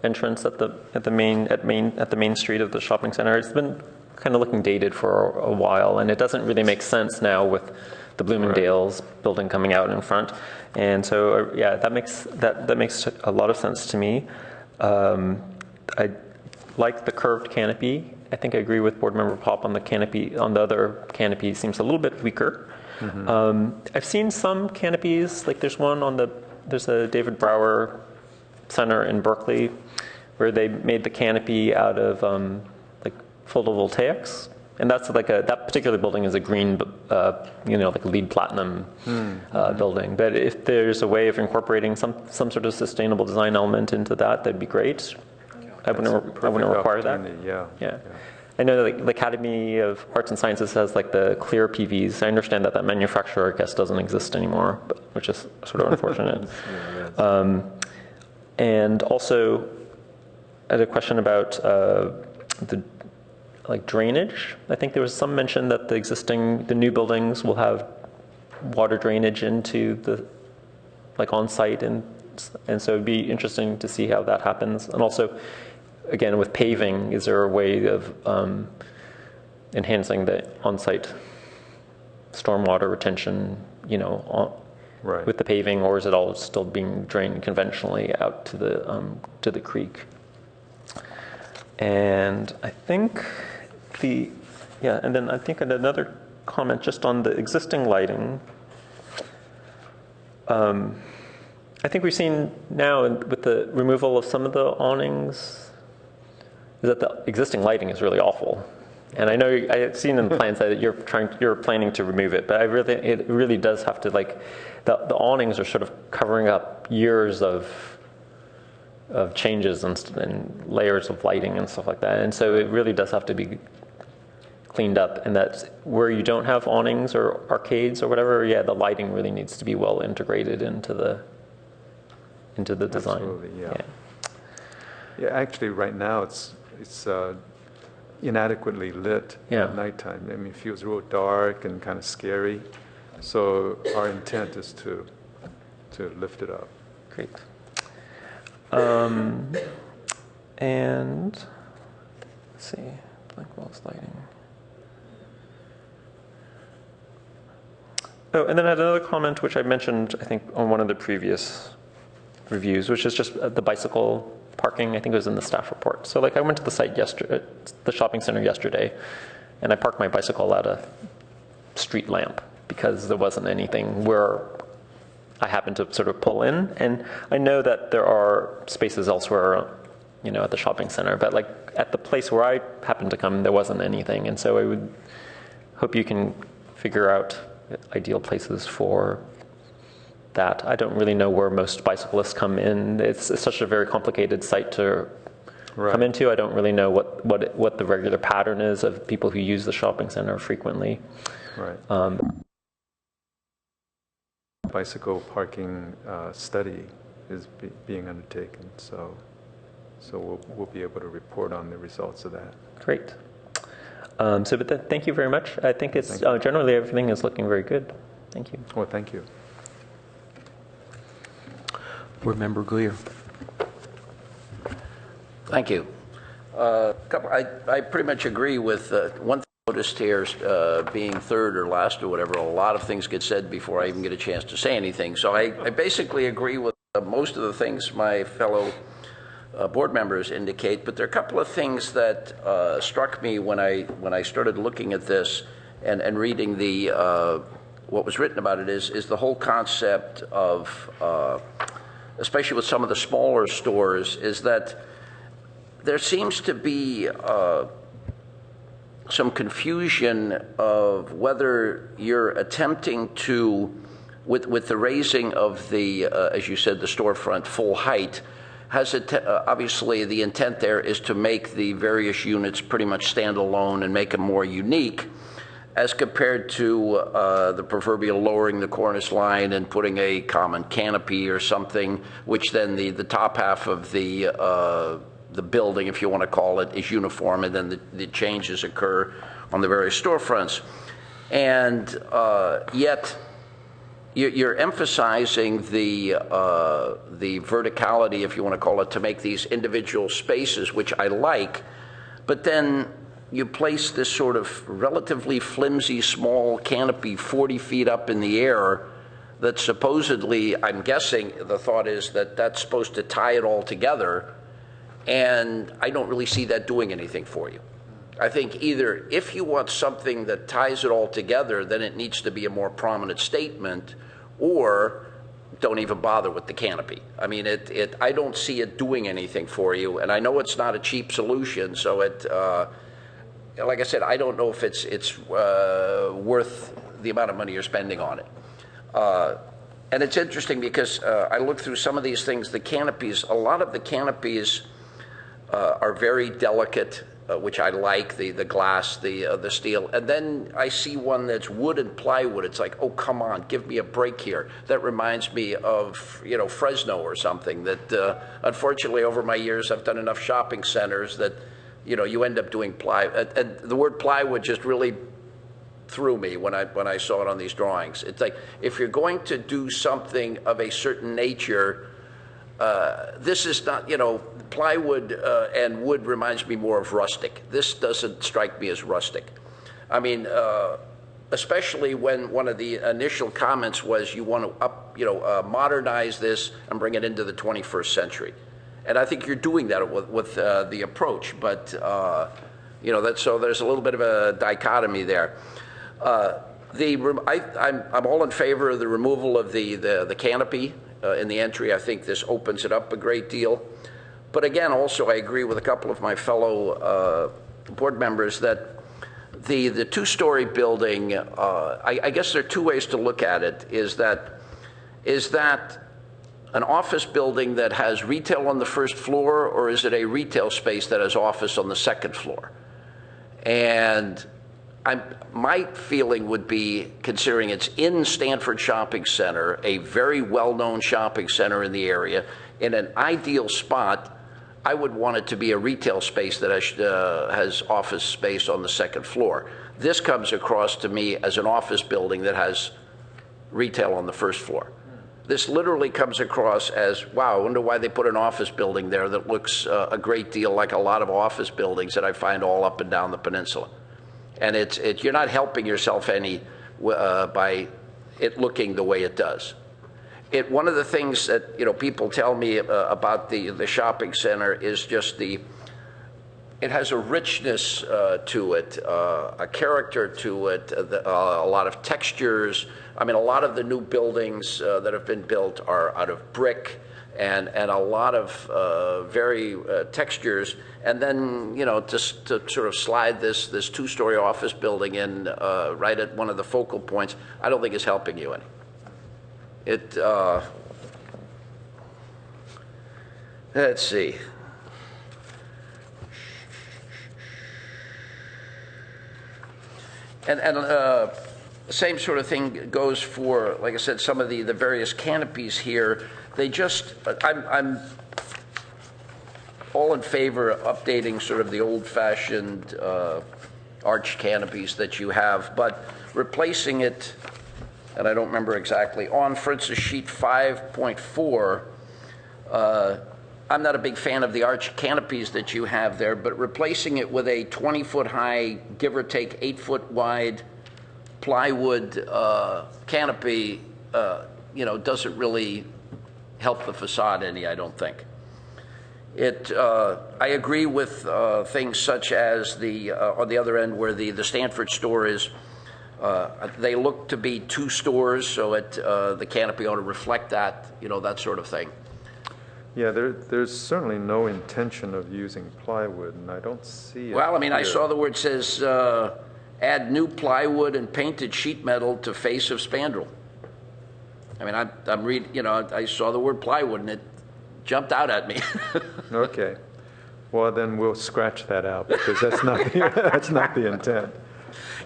entrance at the main street of the shopping center. It's been kind of looking dated for a while, and it doesn't really make sense now with the Bloomingdale's building coming out in front. And so that makes a lot of sense to me. I like the curved canopy. I think I agree with Board Member Pop on the canopy. On the other canopy, seems a little bit weaker. I've seen some canopies, like there's a David Brower Center in Berkeley, where they made the canopy out of like photovoltaics, and that's like that particular building is a green, like a LEED platinum building. But if there's a way of incorporating some sort of sustainable design element into that, that'd be great. I wouldn't require that. Yeah. I know that the Academy of Arts and Sciences has like the clear PVs. I understand that manufacturer, I guess, doesn't exist anymore, which is sort of unfortunate. And also, I had a question about the drainage. I think there was some mention that the new buildings will have water drainage into the on-site, and so it'd be interesting to see how that happens. And also, again, with paving, is there a way of enhancing the on-site stormwater retention, Right. with the paving, or is it all still being drained conventionally out to the creek? And I think and then I think another comment just on the existing lighting. I think we've seen now with the removal of some of the awnings is that the existing lighting is really awful. And I know I've seen in the plans that you're planning to remove it, but it really does have to, like, the awnings are sort of covering up years of changes and layers of lighting and stuff like that. And so it really does have to be cleaned up, and that's where you don't have awnings or arcades or whatever, the lighting really needs to be well integrated into the design. Absolutely, yeah. Yeah, actually right now it's inadequately lit at nighttime. I mean, it feels real dark and kind of scary. So our intent is to lift it up. Great. And let's see, blank walls lighting. Oh, and then I had another comment which I mentioned, I think, on one of the previous reviews, which is just the bicycle parking. I think it was in the staff report. So, like, I went to the site the shopping center yesterday, and I parked my bicycle at a street lamp because there wasn't anything where I happened to sort of pull in. And I know that there are spaces elsewhere, at the shopping center, but like at the place where I happened to come, there wasn't anything. And so I would hope you can figure out ideal places for that. I don't really know where most bicyclists come in. It's such a very complicated site to come into. I don't really know what the regular pattern is of people who use the shopping center frequently. Right. Bicycle parking study is being undertaken, so we'll be able to report on the results of that. Great. Thank you very much. I think it's generally everything is looking very good. Thank you. Well, thank you. Board Member Guyer. Thank you. I pretty much agree with one thing I noticed here, being third or last or whatever. A lot of things get said before I even get a chance to say anything. So I basically agree with most of the things my fellow board members indicate, but there are a couple of things that struck me when I started looking at this and reading the what was written about it is the whole concept of especially with some of the smaller stores, is that there seems to be some confusion of whether you're attempting to, with the raising of the, as you said, the storefront full height, obviously the intent there is to make the various units pretty much stand alone and make them more unique, as compared to the proverbial lowering the cornice line and putting a common canopy or something, which then the top half of the building, if you want to call it, is uniform, and then the changes occur on the various storefronts. And yet you're emphasizing the verticality, if you want to call it, to make these individual spaces, which I like, but then you place this sort of relatively flimsy small canopy 40 feet up in the air that supposedly, I'm guessing the thought is that that's supposed to tie it all together, and I don't really see that doing anything for you. I think either if you want something that ties it all together, then it needs to be a more prominent statement, or don't even bother with the canopy. I mean, I don't see it doing anything for you, and I know it's not a cheap solution, so like I said, I don't know if it's worth the amount of money you're spending on it. And it's interesting because I looked through some of these things, the canopies, a lot of the canopies are very delicate, which I like, the glass, the steel. And then I see one that's wood and plywood. It's like, oh, come on, give me a break here. That reminds me of, Fresno or something that, unfortunately, over my years, I've done enough shopping centers that, you end up doing plywood. And the word plywood just really threw me when I saw it on these drawings. It's like, if you're going to do something of a certain nature, this is not, plywood and wood reminds me more of rustic. This doesn't strike me as rustic. I mean, especially when one of the initial comments was you want to modernize this and bring it into the 21st century. And I think you're doing that with the approach, but so there's a little bit of a dichotomy there. I'm all in favor of the removal of the canopy in the entry. I think this opens it up a great deal. But again, also I agree with a couple of my fellow board members that the two-story building, I guess there are two ways to look at it. Is that an office building that has retail on the first floor, or is it a retail space that has office on the second floor? And my feeling would be, considering it's in Stanford Shopping Center, a very well-known shopping center in the area, in an ideal spot, I would want it to be a retail space that has office space on the second floor. This comes across to me as an office building that has retail on the first floor. This literally comes across as, wow, I wonder why they put an office building there that looks a great deal like a lot of office buildings that I find all up and down the peninsula. And you're not helping yourself any by it looking the way it does. One of the things that people tell me about the shopping center is just it has a richness to it, a character to it, a lot of textures. I mean, a lot of the new buildings that have been built are out of brick and a lot of very textures. And then, just to sort of slide this two-story office building in right at one of the focal points, I don't think is helping you any. Let's see. And same sort of thing goes for, like I said, some of the various canopies here. I'm all in favor of updating sort of the old-fashioned arch canopies that you have, but replacing it, and I don't remember exactly, on, for instance, sheet 5.4, I'm not a big fan of the arch canopies that you have there, but replacing it with a 20-foot high, give or take 8-foot wide plywood canopy, doesn't really help the facade any, I don't think. I agree with things such as on the other end where the Stanford store is. They look to be two stores, so the canopy ought to reflect that, that sort of thing. Yeah, there's certainly no intention of using plywood, and I don't see it. Well, I mean, here. I saw the word it says, add new plywood and painted sheet metal to face of spandrel. I mean, I'm reading, I saw the word plywood, and it jumped out at me. Okay. Well, then we'll scratch that out, because that's not the intent.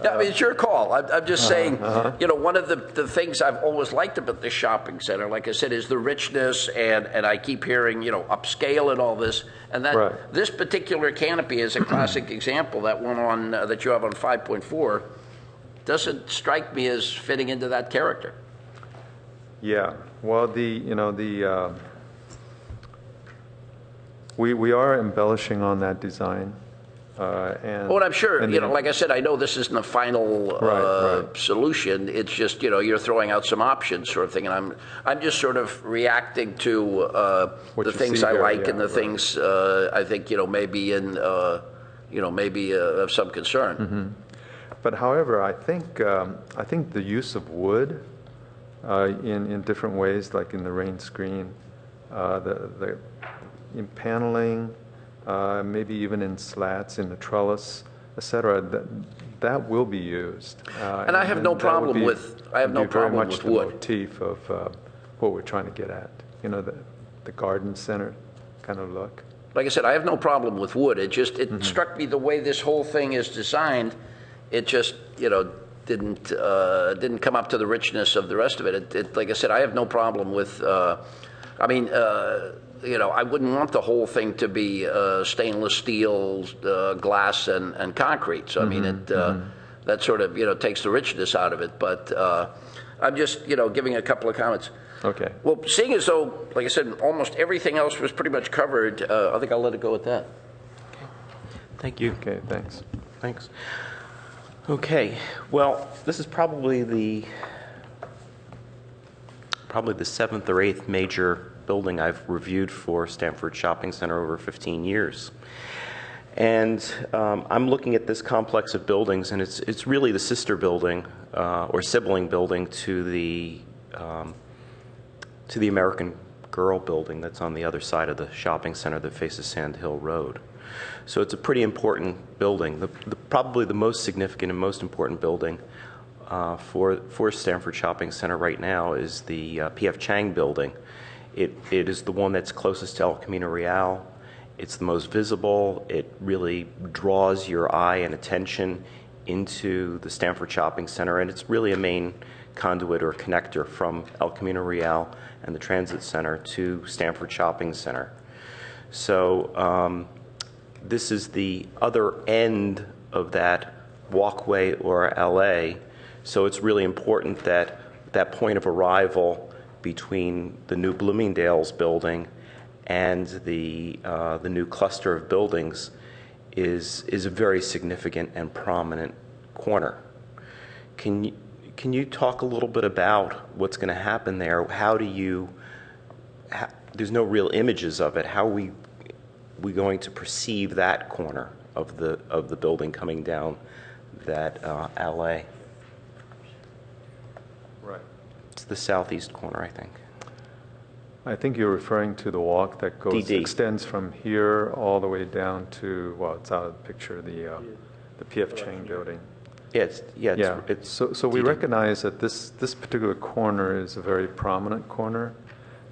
Yeah, I mean, it's your call. I'm just saying, one of the things I've always liked about the shopping center, like I said, is the richness, and I keep hearing, upscale and all this, and that Right. This particular canopy is a classic example. That one on that you have on 5.4 doesn't strike me as fitting into that character. Yeah. Well, we are embellishing on that design. And I'm sure, like I said, I know this isn't the final Right. solution. It's just, you're throwing out some options sort of thing. And I'm just sort of reacting to What the you things see I there, like yeah, and the right. things I think, maybe maybe of some concern. Mm-hmm. But however, I think the use of wood in different ways, like in the rain screen, in paneling, maybe even in slats, in the trellis, etc., that will be used. And I have no problem with very much with the wood. motif of what we're trying to get at. The garden center kind of look. Like I said, I have no problem with wood. It just Mm-hmm. struck me the way this whole thing is designed. It just didn't come up to the richness of the rest of it. Like I said, I have no problem with. I wouldn't want the whole thing to be stainless steel, glass, and concrete. So I mean, that sort of takes the richness out of it. But I'm just giving a couple of comments. Okay. Well, seeing as though, like I said, almost everything else was pretty much covered, I think I'll let it go at that. Thank you. Okay. Thanks. Thanks. Okay, well, this is probably the seventh or eighth major building I've reviewed for Stanford Shopping Center over 15 years. And I'm looking at this complex of buildings, and it's really the sister building or sibling building to the American Girl building that's on the other side of the shopping center that faces Sand Hill Road. So it's a pretty important building. Probably the most significant and most important building for Stanford Shopping Center right now is the P.F. Chang building. It is the one that's closest to El Camino Real. It's the most visible. It really draws your eye and attention into the Stanford Shopping Center, and it's really a main conduit or connector from El Camino Real and the Transit Center to Stanford Shopping Center. So this is the other end of that walkway or alley, so it's really important that that point of arrival between the new Bloomingdale's building and the new cluster of buildings is a very significant and prominent corner. Can you talk a little bit about what's going to happen there? How do you? There's no real images of it. How are we going to perceive that corner of the building coming down that alley? Right. It's the southeast corner, I think. I think you're referring to the walk that extends from here all the way down to, well, it's out of the picture, the P.F. Chang building. So we recognize that this particular corner is a very prominent corner,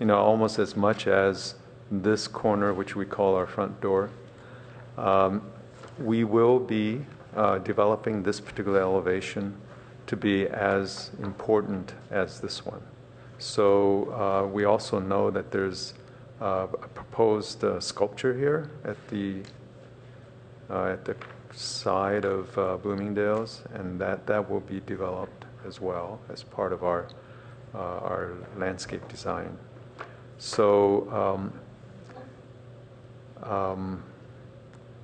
almost as much as this corner, which we call our front door. We will be developing this particular elevation to be as important as this one. So we also know that there's a proposed sculpture here at the side of Bloomingdale's, and that will be developed as well as part of our landscape design. So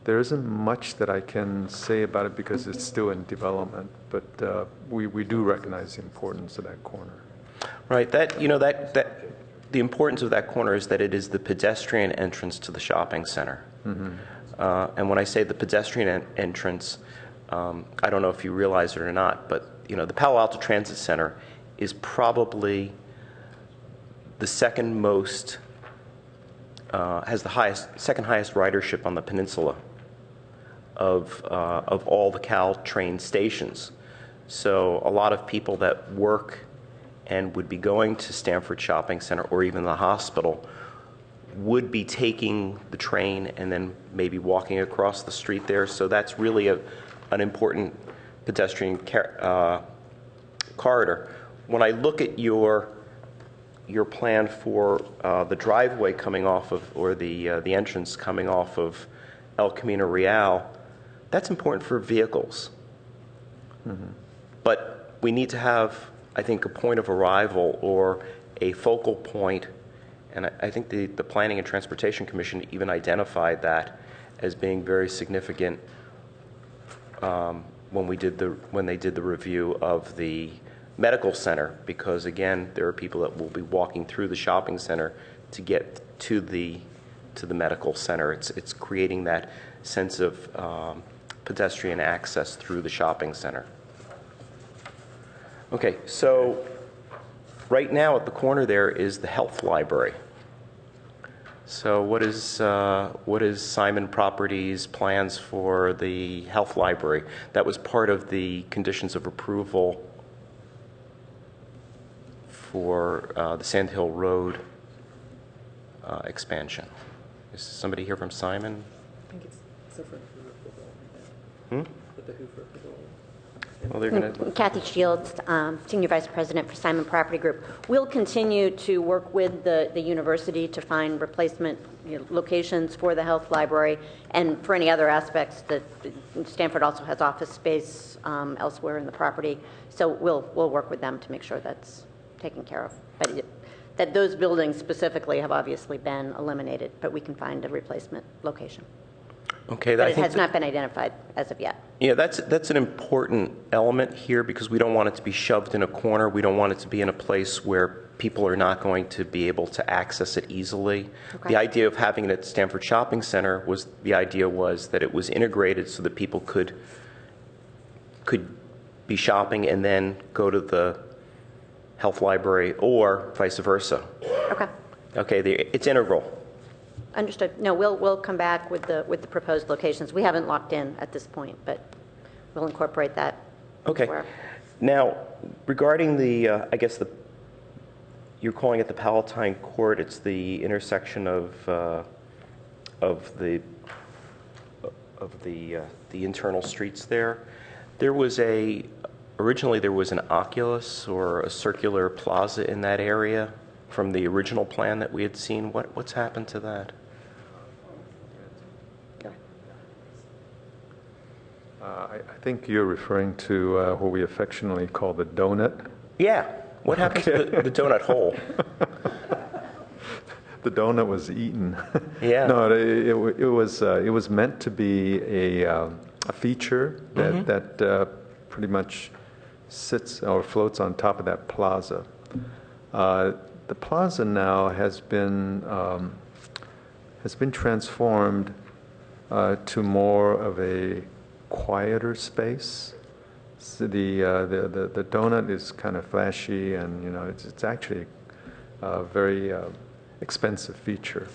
there isn't much that I can say about it because it's still in development, but we do recognize the importance of that corner. Right. That the importance of that corner is that it is the pedestrian entrance to the shopping center. Mm-hmm. And when I say the pedestrian entrance, I don't know if you realize it or not, but the Palo Alto Transit Center is probably the second most has the second highest ridership on the peninsula of all the Caltrain stations. So a lot of people that work and would be going to Stanford Shopping Center or even the hospital would be taking the train and then maybe walking across the street there. So that's really an important pedestrian corridor. When I look at your plan for the driveway coming off of, or the entrance coming off of El Camino Real, that's important for vehicles. Mm-hmm. But we need to have, I think, a point of arrival or a focal point, and I think the Planning and Transportation Commission even identified that as being very significant when they did the review of the medical center, because again, there are people that will be walking through the shopping center to get to the medical center. It's creating that sense of pedestrian access through the shopping center. Okay, so right now at the corner there is the health library. So what is Simon Properties' plans for the health library? That was part of the conditions of approval for the Sand Hill Road expansion. Is somebody here from Simon? I think it's for the Hoover. Well, they're going to. Kathy Shields, Senior Vice President for Simon Property Group. We'll continue to work with the university to find replacement locations for the health library and for any other aspects that Stanford also has office space elsewhere in the property. So we'll work with them to make sure that's taken care of. But that those buildings specifically have obviously been eliminated, but we can find a replacement location. Okay, But I it think has not been identified as of yet. yeah, that's an important element here because we don't want it to be shoved in a corner. We don't want it to be in a place where people are not going to be able to access it easily. Okay. The idea of having it at Stanford Shopping Center was that it was integrated so that people could be shopping and then go to the health library or vice versa. Okay. Okay, it's integral. Understood. No, we'll come back with the proposed locations. We haven't locked in at this point, but we'll incorporate that. Okay. Where- Now, regarding the, you're calling it the Palatine Court. It's the intersection of the internal streets there. Originally there was an Oculus or a circular plaza in that area from the original plan that we had seen. What's happened to that? I think you're referring to what we affectionately call the donut. Yeah. What happened to the donut hole? The donut was eaten. Yeah. No, it was meant to be a feature that pretty much sits or floats on top of that plaza. The plaza now has been transformed to more of a quieter space. So the donut is kind of flashy, and it's actually a very expensive feature.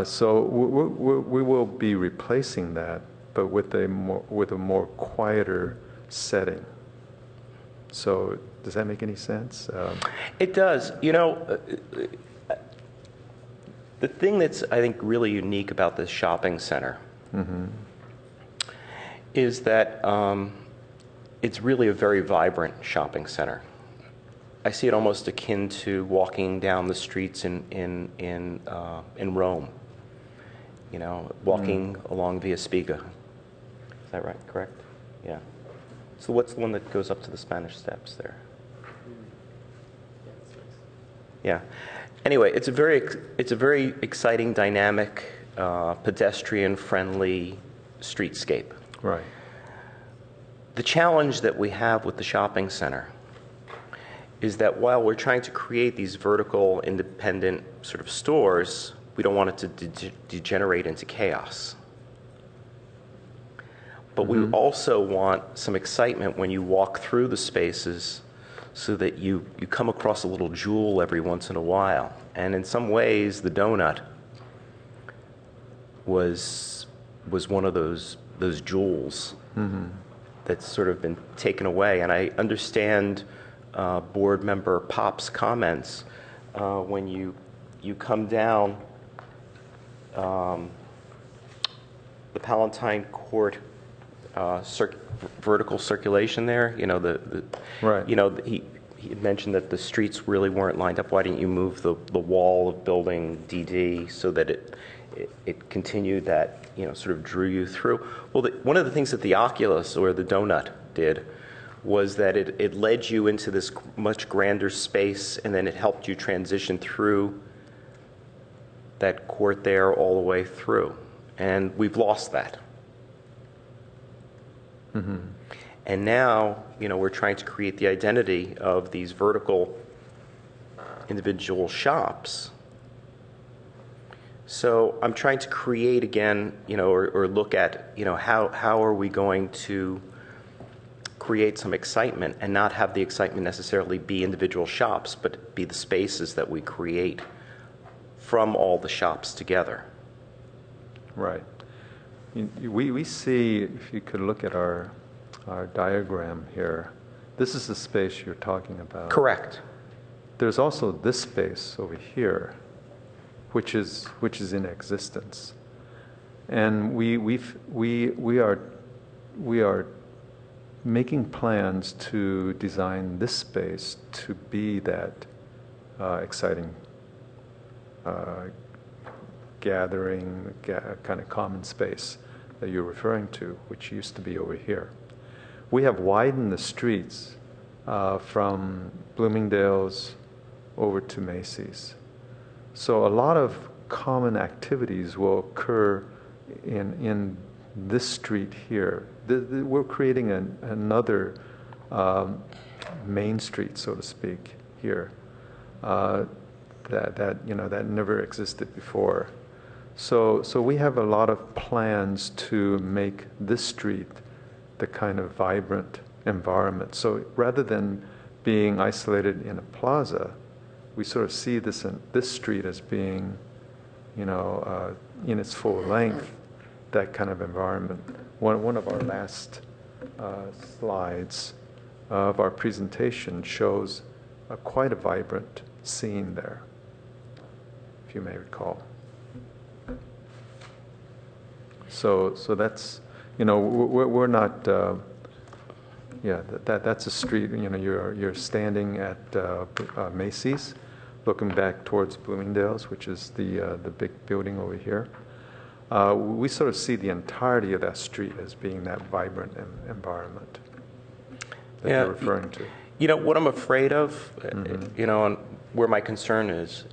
So we will be replacing that, but with a more quieter setting. So does that make any sense? It does. The thing that's, I think, really unique about this shopping center is that it's really a very vibrant shopping center. I see it almost akin to walking down the streets in Rome. Walking along Via Spiga. Is that right? Correct? Yeah. So what's the one that goes up to the Spanish Steps there? Yeah. Anyway, it's a very exciting, dynamic, pedestrian-friendly streetscape. Right. The challenge that we have with the shopping center is that while we're trying to create these vertical, independent sort of stores, we don't want it to degenerate into chaos. But we also want some excitement when you walk through the spaces so that you come across a little jewel every once in a while. And in some ways, the donut was one of those jewels that's sort of been taken away. And I understand board member Pop's comments when you come down the Palatine Court vertical circulation there. Right. He had mentioned that the streets really weren't lined up. Why didn't you move the wall of building DD so that it continued that, sort of drew you through? Well, one of the things that the Oculus or the donut did was that it led you into this much grander space, and then it helped you transition through that court there all the way through. And we've lost that. And now, we're trying to create the identity of these vertical individual shops. So I'm trying to create again, or look at, how are we going to create some excitement and not have the excitement necessarily be individual shops, but be the spaces that we create from all the shops together. Right. We see, if you could look at our diagram here, this is the space you're talking about. Correct. There's also this space over here, which is in existence, and we are making plans to design this space to be that exciting gathering, kind of common space that you're referring to, which used to be over here. We have widened the streets from Bloomingdale's over to Macy's. So a lot of common activities will occur in this street here. We're creating another main street, so to speak, here that never existed before. So we have a lot of plans to make this street the kind of vibrant environment. So rather than being isolated in a plaza, we sort of see this street as being, in its full length, that kind of environment. One of our last slides of our presentation shows quite a vibrant scene there, if you may recall. So that's, we're not, that's a street, you're standing at Macy's, looking back towards Bloomingdale's, which is the big building over here. We sort of see the entirety of that street as being that vibrant environment that you're referring to. What I'm afraid of, and where my concern is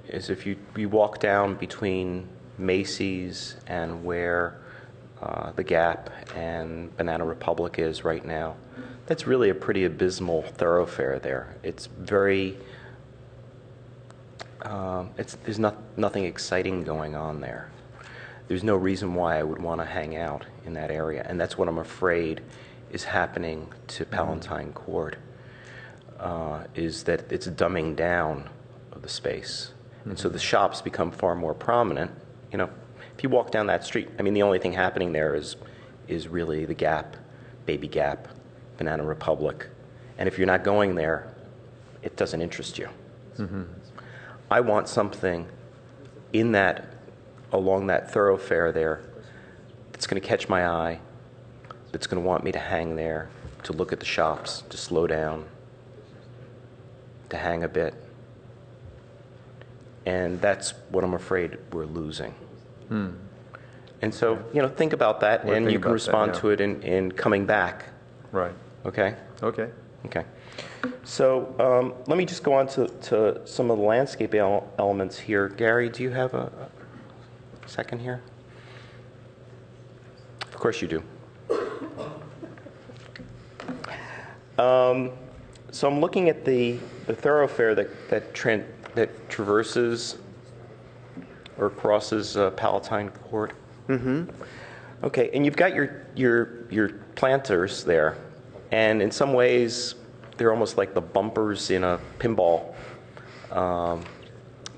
if you walk down between Macy's and where the Gap and Banana Republic is right now, that's really a pretty abysmal thoroughfare there. It's very, there's nothing exciting going on there. There's no reason why I would want to hang out in that area, and that's what I'm afraid is happening to Palatine Court, is that it's dumbing down of the space. And so the shops become far more prominent. If you walk down that street, the only thing happening there is really the Gap, Baby Gap, Banana Republic. And if you're not going there, it doesn't interest you. I want something along that thoroughfare there that's going to catch my eye, that's going to want me to hang there, to look at the shops, to slow down, to hang a bit. And that's what I'm afraid we're losing. And so, think about that, and you can respond to it in coming back. Right. Okay? Okay. Okay. So let me just go on to some of the landscape elements here. Gary, do you have a second here? Of course you do. So I'm looking at the thoroughfare that traverses or crosses Palatine Court. Okay, and you've got your planters there, and in some ways they're almost like the bumpers in a pinball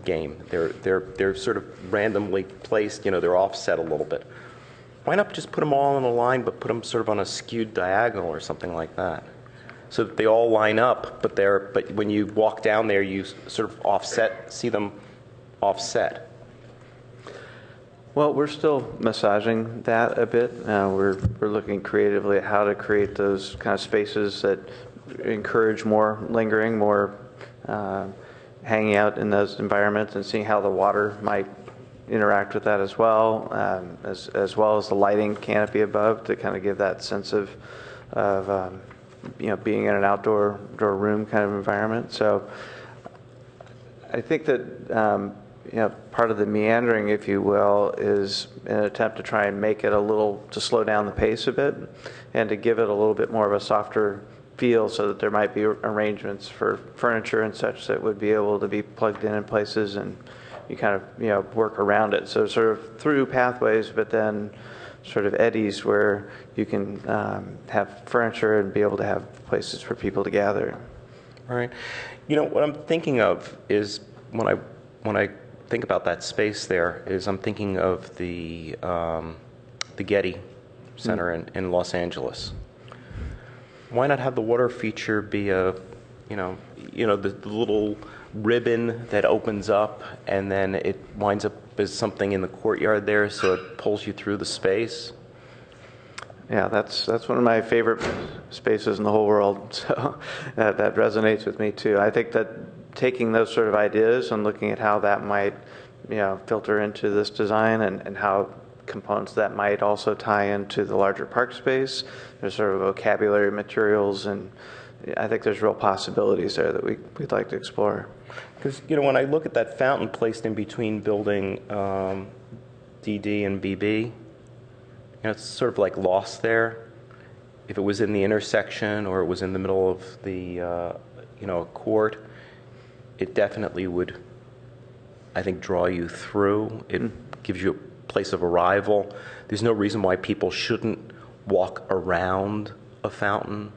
game. They're sort of randomly placed. They're offset a little bit. Why not just put them all in a line, but put them sort of on a skewed diagonal or something like that, so that they all line up, but when you walk down there, you sort of see them offset. Well, we're still massaging that a bit. We're looking creatively at how to create those kind of spaces that encourage more lingering, more hanging out in those environments, and seeing how the water might interact with that as well as the lighting canopy above to kind of give that sense of being in an outdoor room kind of environment. So I think that part of the meandering, if you will, is an attempt to try and make it to slow down the pace a bit and to give it a little bit more of a softer feel, so that there might be arrangements for furniture and such that would be able to be plugged in places, and you kind of work around it. So sort of through pathways, but then sort of eddies where you can have furniture and be able to have places for people to gather. All right. What I'm thinking of is when I think about that space there, is I'm thinking of the Getty Center in Los Angeles. Why not have the water feature be the little ribbon that opens up, and then it winds up as something in the courtyard there, so it pulls you through the space? Yeah, that's one of my favorite spaces in the whole world. So that resonates with me too. I think that taking those sort of ideas and looking at how that might, filter into this design, and how components that might also tie into the larger park space. There's sort of vocabulary materials, and I think there's real possibilities there that we'd like to explore. Because when I look at that fountain placed in between building DD and BB. You know, it's sort of like lost there. If it was in the intersection or it was in the middle of the, a court, it definitely would, I think, draw you through. It gives you a place of arrival. There's no reason why people shouldn't walk around a fountain,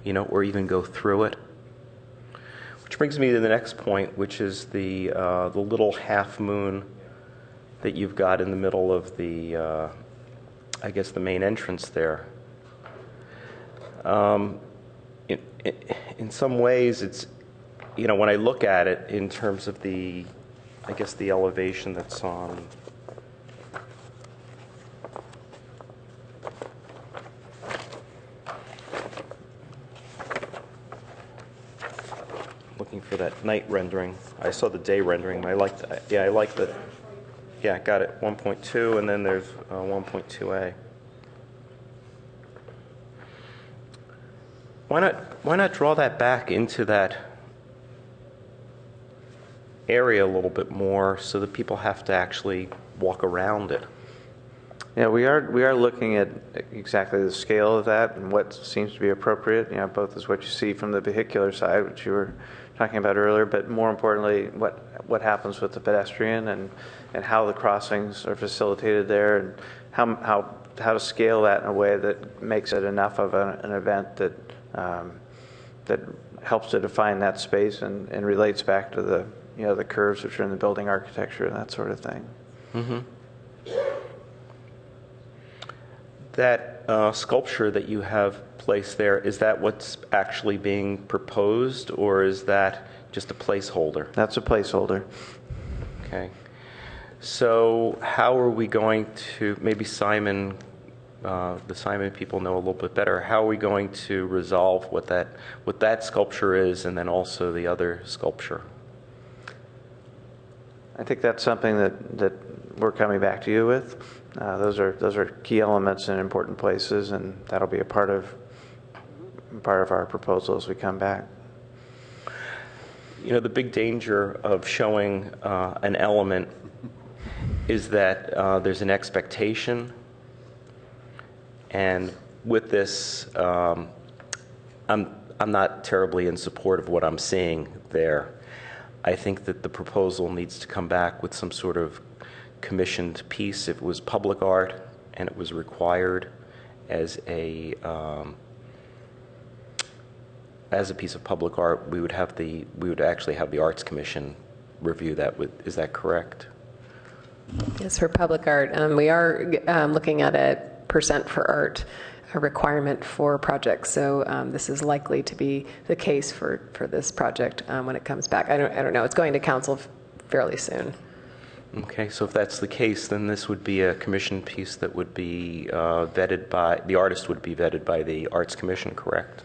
or even go through it. Which brings me to the next point, which is the little half moon that you've got in the middle of the, the main entrance there. In some ways, it's, when I look at it in terms of the elevation that's on. Looking for that night rendering. I saw the day rendering. I like that. Yeah, I like the. Yeah, got it. 1.2, and then there's 1.2a. Why not draw that back into that area a little bit more so that people have to actually walk around it? Yeah, we are looking at exactly the scale of that and what seems to be appropriate. Both is what you see from the vehicular side, which you were talking about earlier, but more importantly, what happens with the pedestrian and how the crossings are facilitated there, and how to scale that in a way that makes it enough of an event that helps to define that space and relates back to the curves which are in the building architecture and that sort of thing. Mm-hmm. That sculpture that you have placed there, is that what's actually being proposed, or is that just a placeholder? That's a placeholder. Okay. So how are we going to, maybe Simon, the Simon people know a little bit better, how are we going to resolve what that sculpture is, and then also the other sculpture? I think that's something that we're coming back to you with. Those are key elements in important places, and that'll be a part of our proposal as we come back. The big danger of showing an element is that there's an expectation, and with this, I'm not terribly in support of what I'm seeing there. I think that the proposal needs to come back with some sort of commissioned piece. If it was public art and it was required as a piece of public art, we would actually have the Arts Commission review that. Is that correct? Yes, for public art, we are looking at a percent for art, a requirement for projects. So this is likely to be the case for this project when it comes back. I don't know. It's going to council fairly soon. Okay, so if that's the case, then this would be a commission piece that would be vetted by, the artist would be vetted by the Arts Commission, correct?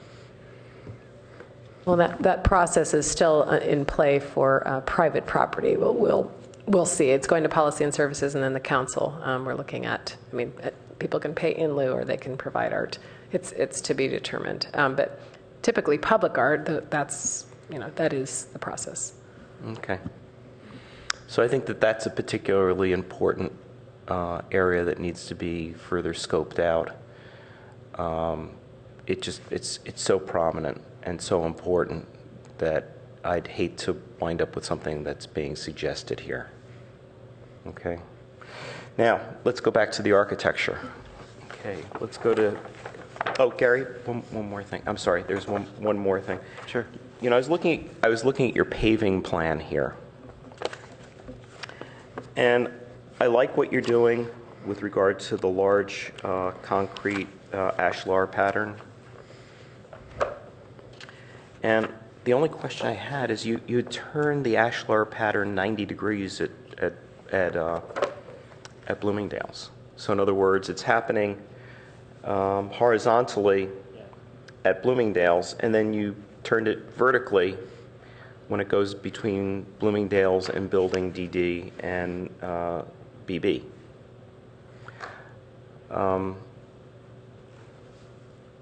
Well, that process is still in play for private property. We'll see. It's going to Policy and Services and then the council. We're looking at, people can pay in lieu or they can provide art. It's to be determined. But typically public art, that is the process. Okay. So I think that's a particularly important area that needs to be further scoped out. It's so prominent and so important that I'd hate to wind up with something that's being suggested here. Okay. Now, let's go back to the architecture. Okay, let's go to, Gary, one more thing. I'm sorry, there's one more thing. Sure. I was looking at your paving plan here. And I like what you're doing with regard to the large concrete ashlar pattern. And the only question I had is you turned the ashlar pattern 90 degrees at Bloomingdale's. So in other words, it's happening horizontally at Bloomingdale's, and then you turned it vertically when it goes between Bloomingdale's and Building DD and BB.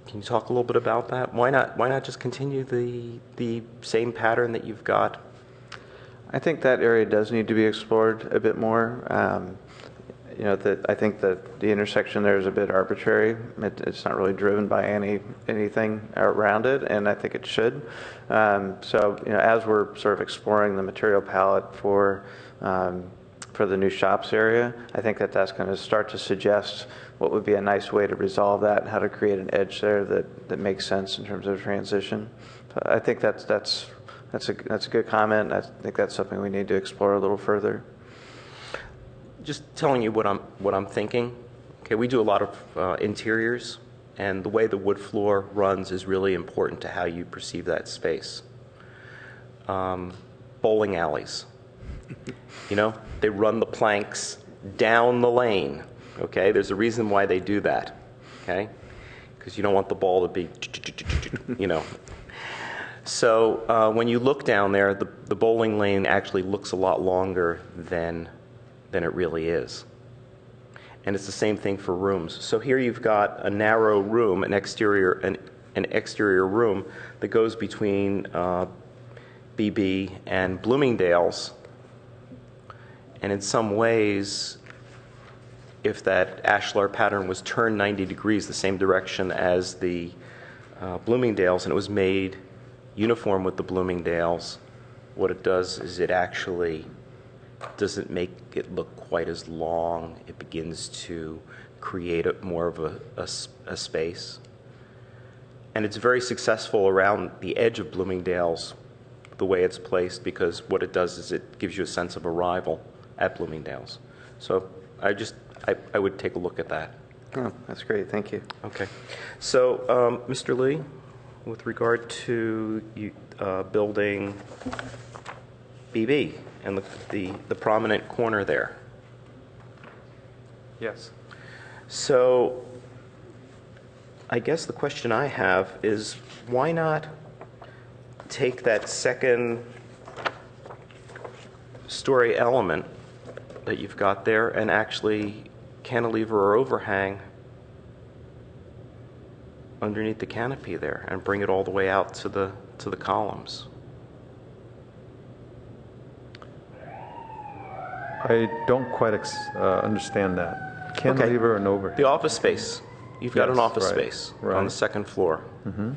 Can you talk a little bit about that? Why not just continue the same pattern that you've got? I think that area does need to be explored a bit more. I think that the intersection there is a bit arbitrary. It's not really driven by anything around it, and I think it should. As we're sort of exploring the material palette for the new shops area, I think that that's going to start to suggest what would be a nice way to resolve that, and how to create an edge there that makes sense in terms of transition. So I think that's a good comment. I think that's something we need to explore a little further. Just telling you what I'm thinking. Okay, we do a lot of interiors, and the way the wood floor runs is really important to how you perceive that space. Bowling alleys, they run the planks down the lane. Okay, there's a reason why they do that. Okay, because you don't want the ball to be, So when you look down there, the bowling lane actually looks a lot longer than it really is. And it's the same thing for rooms. So here you've got a narrow room, an exterior room that goes between BB and Bloomingdale's. And in some ways, if that ashlar pattern was turned 90 degrees, the same direction as the Bloomingdale's, and it was made uniform with the Bloomingdale's, what it does is it actually doesn't make it look quite as long. It begins to create more of a space. And it's very successful around the edge of Bloomingdale's, the way it's placed, because what it does is it gives you a sense of arrival at Bloomingdale's. So I would take a look at that. Oh, that's great. Thank you. Okay. So, Mr. Lee, with regard to building BB and the prominent corner there. Yes. So I guess the question I have is, why not take that second story element that you've got there and actually cantilever or overhang underneath the canopy there and bring it all the way out to the columns? I don't quite understand that. Cantilever and overhang. The office space. You've got an office right, space right. on the second floor. Mm-hmm.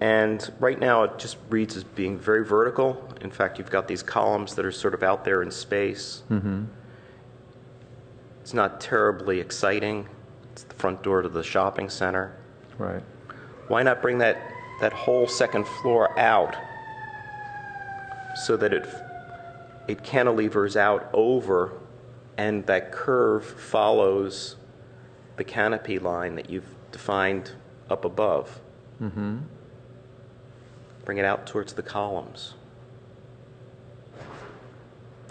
And right now it just reads as being very vertical. In fact, you've got these columns that are sort of out there in space. Mm-hmm. It's not terribly exciting. It's the front door to the shopping center. Right. Why not bring that whole second floor out so that it cantilevers out over, and that curve follows the canopy line that you've defined up above. Mm-hmm. Bring it out towards the columns.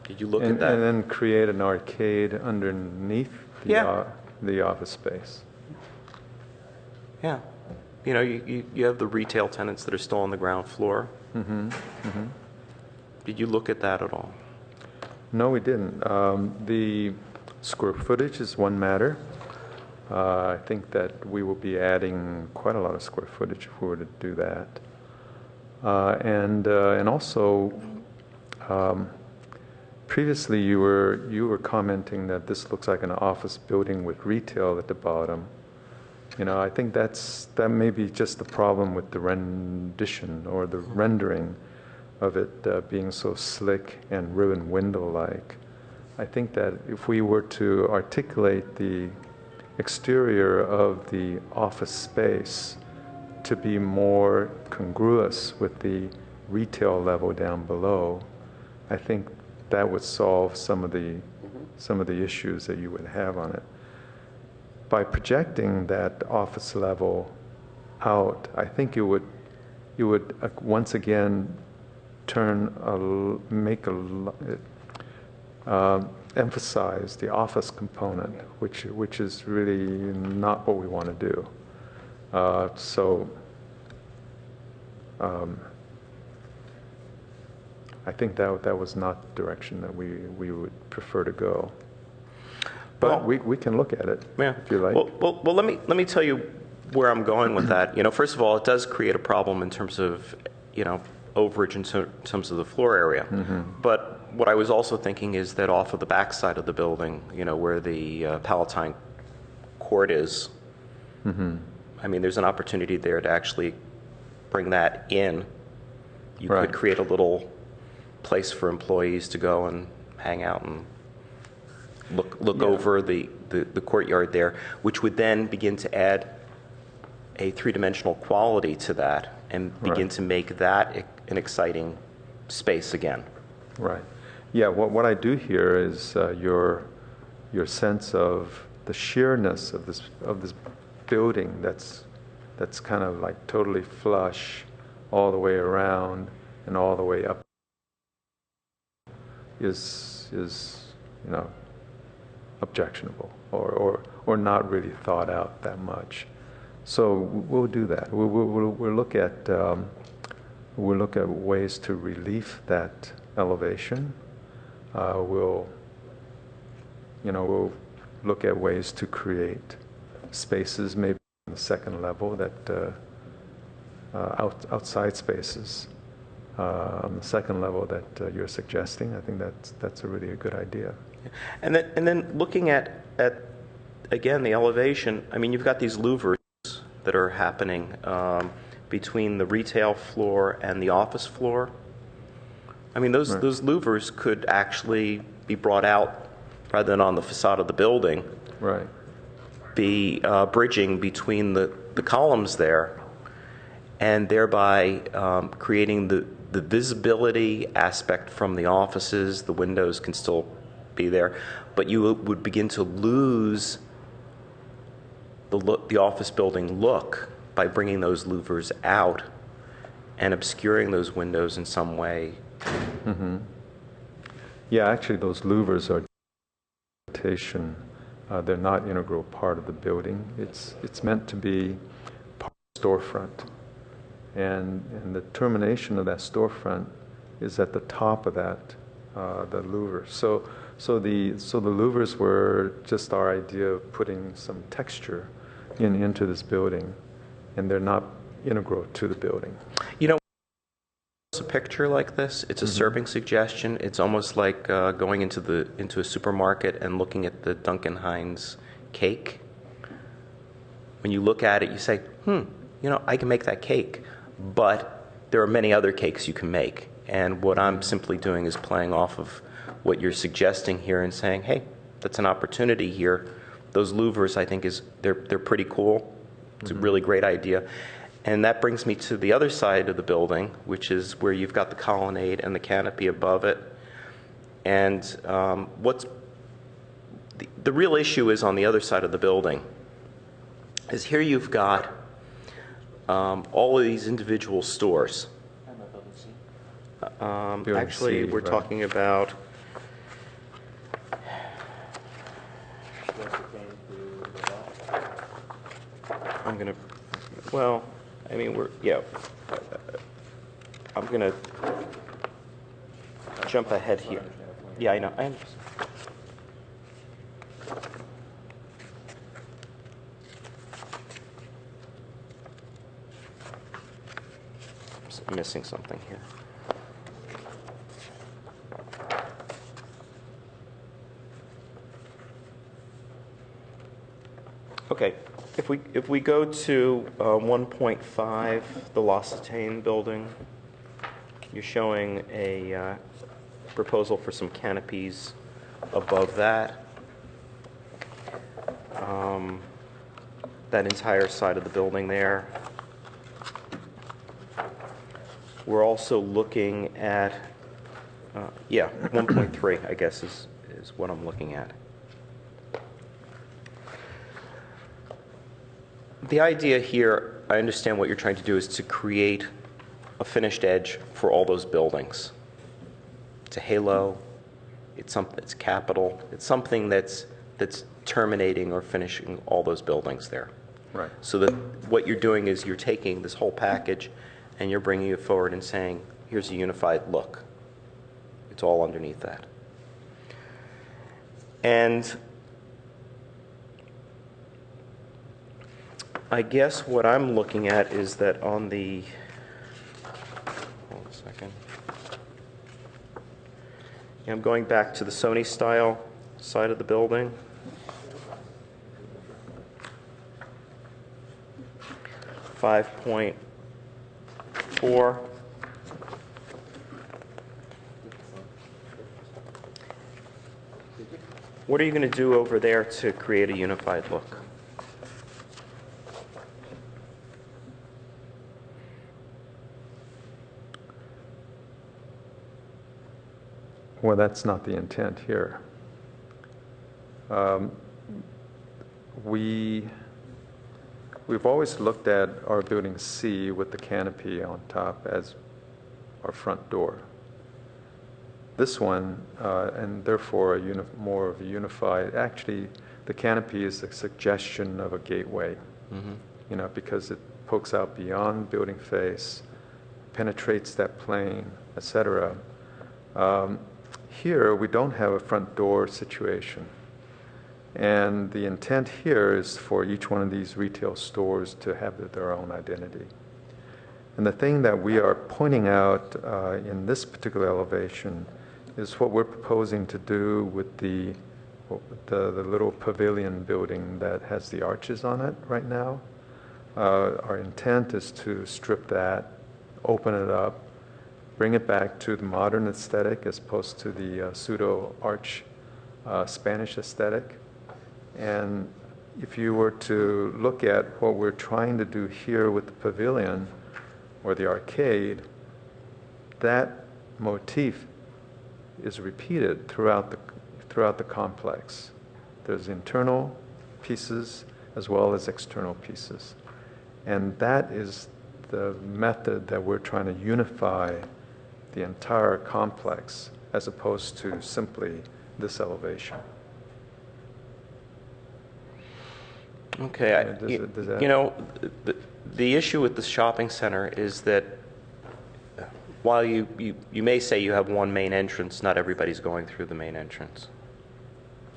Did you look at that? And then create an arcade underneath the office space. Yeah. You have the retail tenants that are still on the ground floor. Mm-hmm. Mm-hmm. Did you look at that at all? No, we didn't. The square footage is one matter. I think that we will be adding quite a lot of square footage if we were to do that. And also, previously you were commenting that this looks like an office building with retail at the bottom. I think that may be just the problem with the rendition or the rendering of it being so slick and ribbon window-like. I think that if we were to articulate the exterior of the office space to be more congruous with the retail level down below, I think that would solve some of the issues that you would have on it. By projecting that office level out, I think you would once again emphasize the office component, which is really not what we want to do. I think that was not the direction that we would prefer to go. But we can look at it, if you like. Well, let me tell you where I'm going with that. First of all, it does create a problem in terms of, overage in terms of the floor area. But what I was also thinking is that off of the back side of the building, where the Palatine court is, I mean, there's an opportunity there to actually bring that in. You Right. could create a little place for employees to go and hang out and look over the courtyard there, which would then begin to add a three-dimensional quality to that and begin Right. to make that an exciting space again. Right. Yeah. What I do here is your sense of the sheerness of this building that's kind of like totally flush all the way around and all the way up is objectionable or not really thought out that much. So we'll do that. We'll look at ways to relieve that elevation. We'll look at ways to create spaces, maybe on the second level, that outside spaces on the second level that you're suggesting. I think that's a really good idea. And then looking at again the elevation. I mean, you've got these louvers that are happening between the retail floor and the office floor. I mean, those louvers could actually be brought out rather than on the facade of the building. Right. Be bridging between the columns there, and thereby creating the visibility aspect from the offices. The windows can still be there, but you would begin to lose the office building look by bringing those louvers out and obscuring those windows in some way. Yeah, actually, those louvers are they're not integral part of the building. It's meant to be part of the storefront, and the termination of that storefront is at the top of that the louvers. So the louvers were just our idea of putting some texture into this building, and they're not integral to the building. A picture like this, it's a serving suggestion. It's almost like going into a supermarket and looking at the Duncan Hines cake. When you look at it, you say, I can make that cake, but there are many other cakes you can make. And what I'm simply doing is playing off of what you're suggesting here and saying, hey, that's an opportunity here. Those louvers, I think, they're pretty cool. It's a really great idea. And that brings me to the other side of the building, which is where you've got the colonnade and the canopy above it. And what's the real issue is on the other side of the building is here you've got all of these individual stores. Actually, we're talking about. I'm going to. Well, I mean, I'm going to jump ahead here. Yeah, I know. I'm missing something here. Okay. If we go to 1.5, the L'Occitane building, you're showing a proposal for some canopies above that. That entire side of the building there. We're also looking at, 1.3, I guess, is what I'm looking at. The idea here, I understand what you're trying to do, is to create a finished edge for all those buildings. It's a halo. It's capital. It's something that's terminating or finishing all those buildings there. Right. So that what you're doing is you're taking this whole package and you're bringing it forward and saying, here's a unified look. It's all underneath that. And I guess what I'm looking at is that on the, hold on a second. I'm going back to the Sony style side of the building. .4. What are you going to do over there to create a unified look? Well, that's not the intent here. We've always looked at our building C with the canopy on top as our front door. This one, and therefore more of a unified, actually the canopy is a suggestion of a gateway, because it pokes out beyond building face, penetrates that plane, etc. Here, we don't have a front door situation. And the intent here is for each one of these retail stores to have their own identity. And the thing that we are pointing out in this particular elevation is what we're proposing to do with the little pavilion building that has the arches on it right now. Our intent is to strip that, open it up, bring it back to the modern aesthetic as opposed to the pseudo-arch Spanish aesthetic. And if you were to look at what we're trying to do here with the pavilion or the arcade, that motif is repeated throughout the complex. There's internal pieces as well as external pieces. And that is the method that we're trying to unify the entire complex as opposed to simply this elevation. Okay, Does that- you know, the issue with the shopping center is that while you may say you have one main entrance, not everybody's going through the main entrance.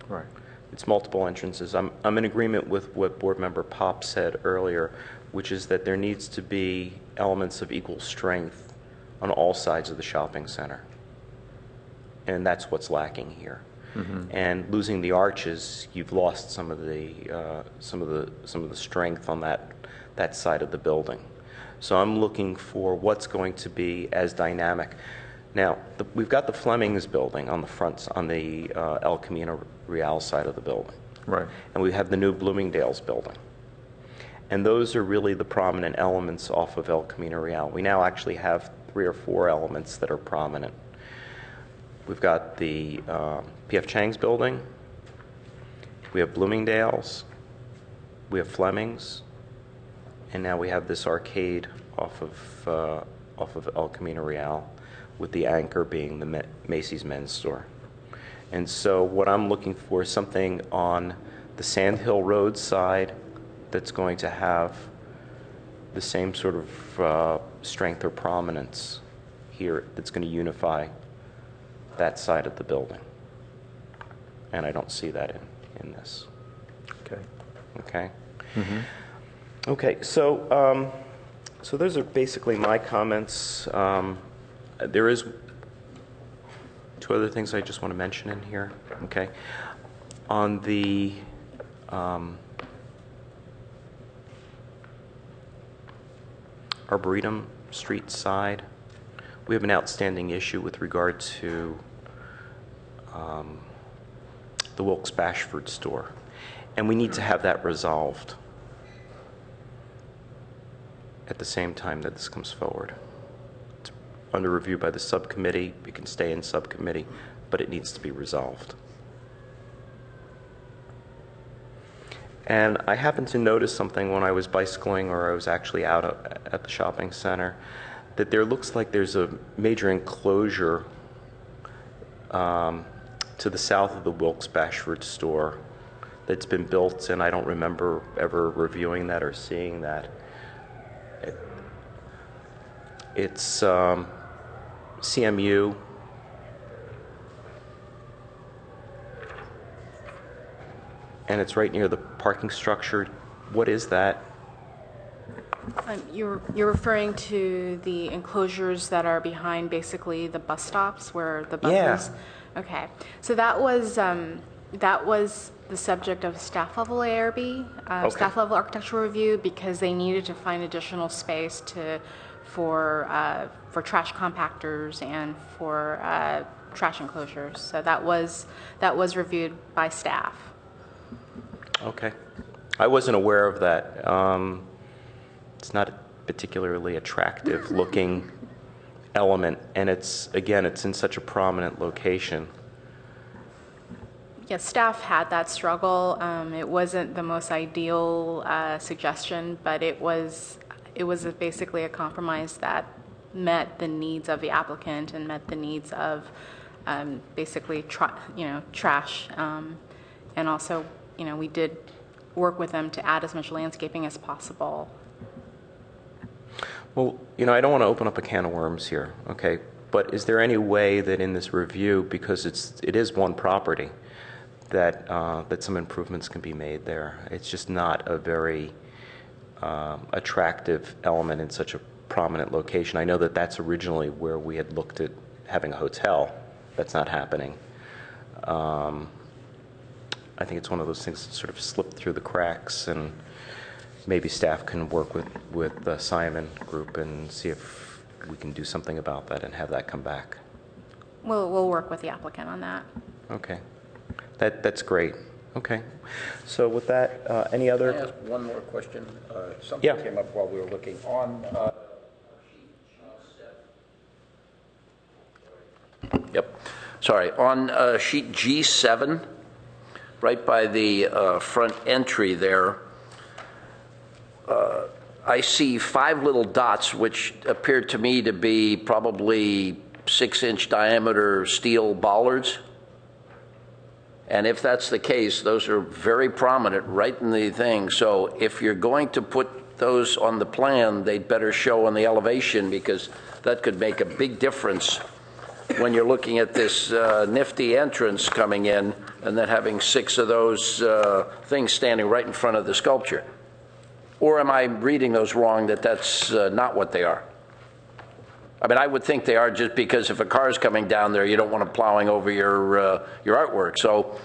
Right. It's multiple entrances. I'm in agreement with what Board Member Pop said earlier, which is that there needs to be elements of equal strength on all sides of the shopping center. And that's what's lacking here. And losing the arches, you've lost some of the strength on that side of the building. So I'm looking for what's going to be as dynamic. Now, we've got the Fleming's building on the front, on the El Camino Real side of the building. Right. And we have the new Bloomingdale's building. And those are really the prominent elements off of El Camino Real. We now actually have 3 or 4 elements that are prominent. We've got the P.F. Chang's building, we have Bloomingdale's, we have Fleming's, and now we have this arcade off of El Camino Real, with the anchor being the Macy's men's store. And so what I'm looking for is something on the Sand Hill Road side that's going to have the same sort of strength or prominence here that's going to unify that side of the building. And I don't see that in this. Okay. Okay? Okay, so those are basically my comments. There is 2 other things I just want to mention in here. Okay? On the Arboretum Street side, we have an outstanding issue with regard to the Wilkes-Bashford store, and we need to have that resolved at the same time that this comes forward. It's under review by the subcommittee. It can stay in subcommittee, but it needs to be resolved. And I happened to notice something when I was bicycling, or I was actually out at the shopping center, that there looks like there's a major enclosure to the south of the Wilkes-Bashford store that's been built, and I don't remember ever reviewing that or seeing that. It's CMU. And it's right near the parking structure. What is that? You're referring to the enclosures that are behind basically the bus stops where the buses. Okay, so that was the subject of staff level ARB, Okay. staff level architectural review, because they needed to find additional space for trash compactors and for trash enclosures. So that was reviewed by staff. Okay. I wasn't aware of that. It's not a particularly attractive looking element, and it's in such a prominent location. Yeah, staff had that struggle. It wasn't the most ideal suggestion, but it was basically a compromise that met the needs of the applicant and met the needs of basically trash, and also we did work with them to add as much landscaping as possible. Well, I don't want to open up a can of worms here, okay? But is there any way that in this review, because it is one property, that some improvements can be made there? It's just not a very attractive element in such a prominent location. I know that that's originally where we had looked at having a hotel. That's not happening. I think it's one of those things that sort of slipped through the cracks, and maybe staff can work with the Simon Group and see if we can do something about that and have that come back. We'll work with the applicant on that. Okay. That's great. Okay. So with that, any other? Can I ask one more question? Something Yeah. came up while we were looking on. Yep. Sorry. On sheet G7, right by the front entry there, I see 5 little dots, which appear to me to be probably 6-inch diameter steel bollards. And if that's the case, those are very prominent right in the thing. So if you're going to put those on the plan, they'd better show on the elevation, because that could make a big difference when you're looking at this nifty entrance coming in and then having 6 of those things standing right in front of the sculpture. Or am I reading those wrong, that that's not what they are? I mean, I would think they are, just because if a car's coming down there, you don't want it plowing over your artwork. So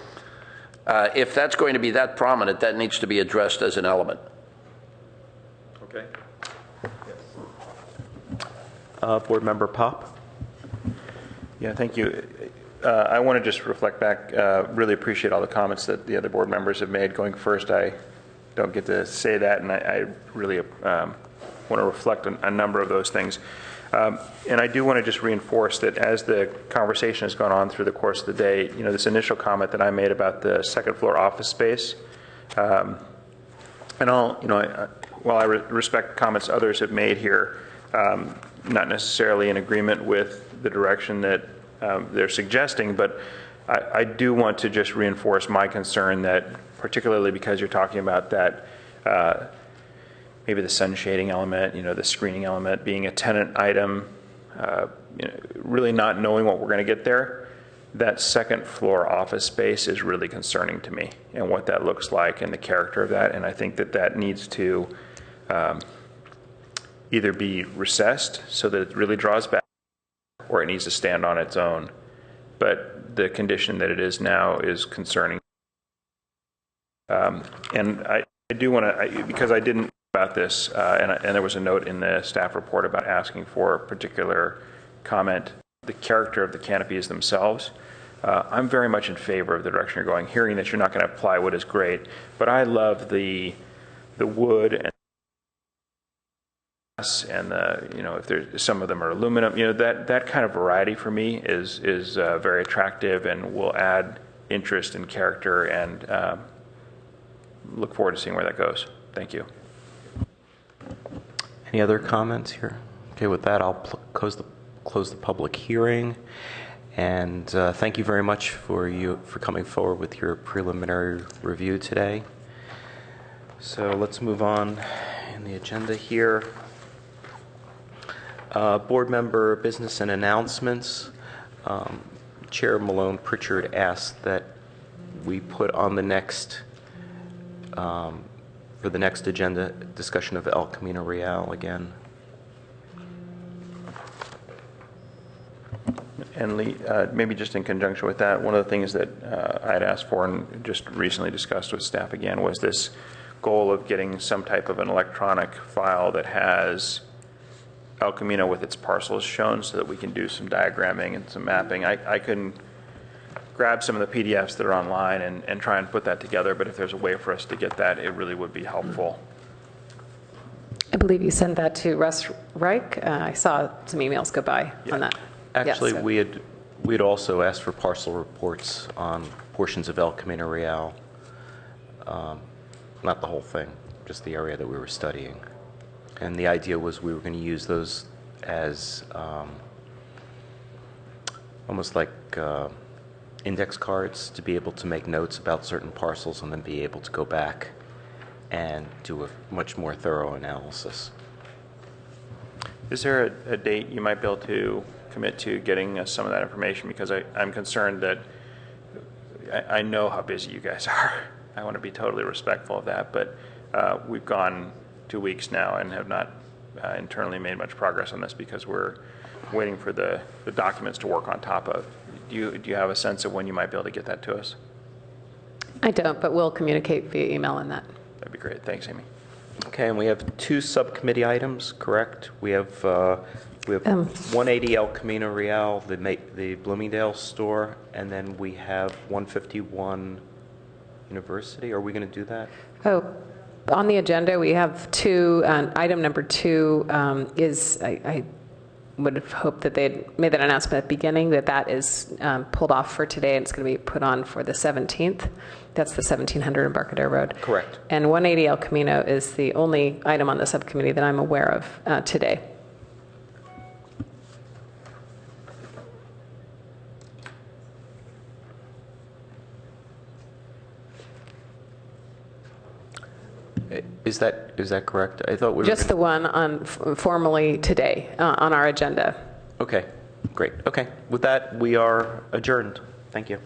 if that's going to be that prominent, that needs to be addressed as an element. Okay. Board Member Pop? Yeah, thank you. I want to just reflect back, really appreciate all the comments that the other board members have made. Going first, I don't get to say that, and I really want to reflect on a number of those things. And I do want to just reinforce that as the conversation has gone on through the course of the day, this initial comment that I made about the second floor office space, and while I respect comments others have made here, not necessarily in agreement with the direction that they're suggesting, but I do want to just reinforce my concern that, particularly because you're talking about that maybe the sun shading element, the screening element being a tenant item, really not knowing what we're going to get there, that second floor office space is really concerning to me, and what that looks like and the character of that. And I think that needs to either be recessed so that it really draws back, or it needs to stand on its own. But the condition that it is now is concerning. And I do want to, because I didn't about this, and there was a note in the staff report about asking for a particular comment, the character of the canopies themselves. I'm very much in favor of the direction you're going. Hearing that you're not going to have plywood is great, but I love the wood and if there's some of them are aluminum, that kind of variety for me is very attractive and will add interest and character, and look forward to seeing where that goes. Thank you. Any other comments here? Okay, with that, I'll close the public hearing, and thank you very much for coming forward with your preliminary review today. So let's move on in the agenda here. Board member business and announcements. Chair Malone Pritchard asked that we put on the next for the next agenda discussion of El Camino Real again. And Lee, maybe just in conjunction with that, one of the things that I had asked for and just recently discussed with staff again was this goal of getting some type of an electronic file that has El Camino with its parcels shown so that we can do some diagramming and some mapping. I can grab some of the PDFs that are online and try and put that together, but if there's a way for us to get that, it really would be helpful. I believe you sent that to Russ Reich. I saw some emails go by on that. Actually, Yeah, so- we'd also asked for parcel reports on portions of El Camino Real. Not the whole thing, just the area that we were studying. And the idea was we were going to use those as almost like index cards to be able to make notes about certain parcels and then be able to go back and do a much more thorough analysis. Is there a date you might be able to commit to getting us some of that information? Because I'm concerned that I know how busy you guys are. I want to be totally respectful of that, but we've gone 2 weeks now and have not internally made much progress on this because we're waiting for the documents to work on top of. Do you have a sense of when you might be able to get that to us? I don't, but we'll communicate via email on that. That'd be great. Thanks, Amy. Okay, and we have 2 subcommittee items, correct? We have 180 El Camino Real, the Bloomingdale store, and then we have 151 University. Are we going to do that? Oh, on the agenda, we have 2. Item number 2 is, I would have hoped that they had made that announcement at the beginning, that is pulled off for today, and it's going to be put on for the 17th. That's the 1700 Embarcadero Road. Correct. And 180 El Camino is the only item on the subcommittee that I'm aware of today. Is that correct? I thought we were Just the one on formally today on our agenda. Okay, great. Okay, with that, we are adjourned. Thank you.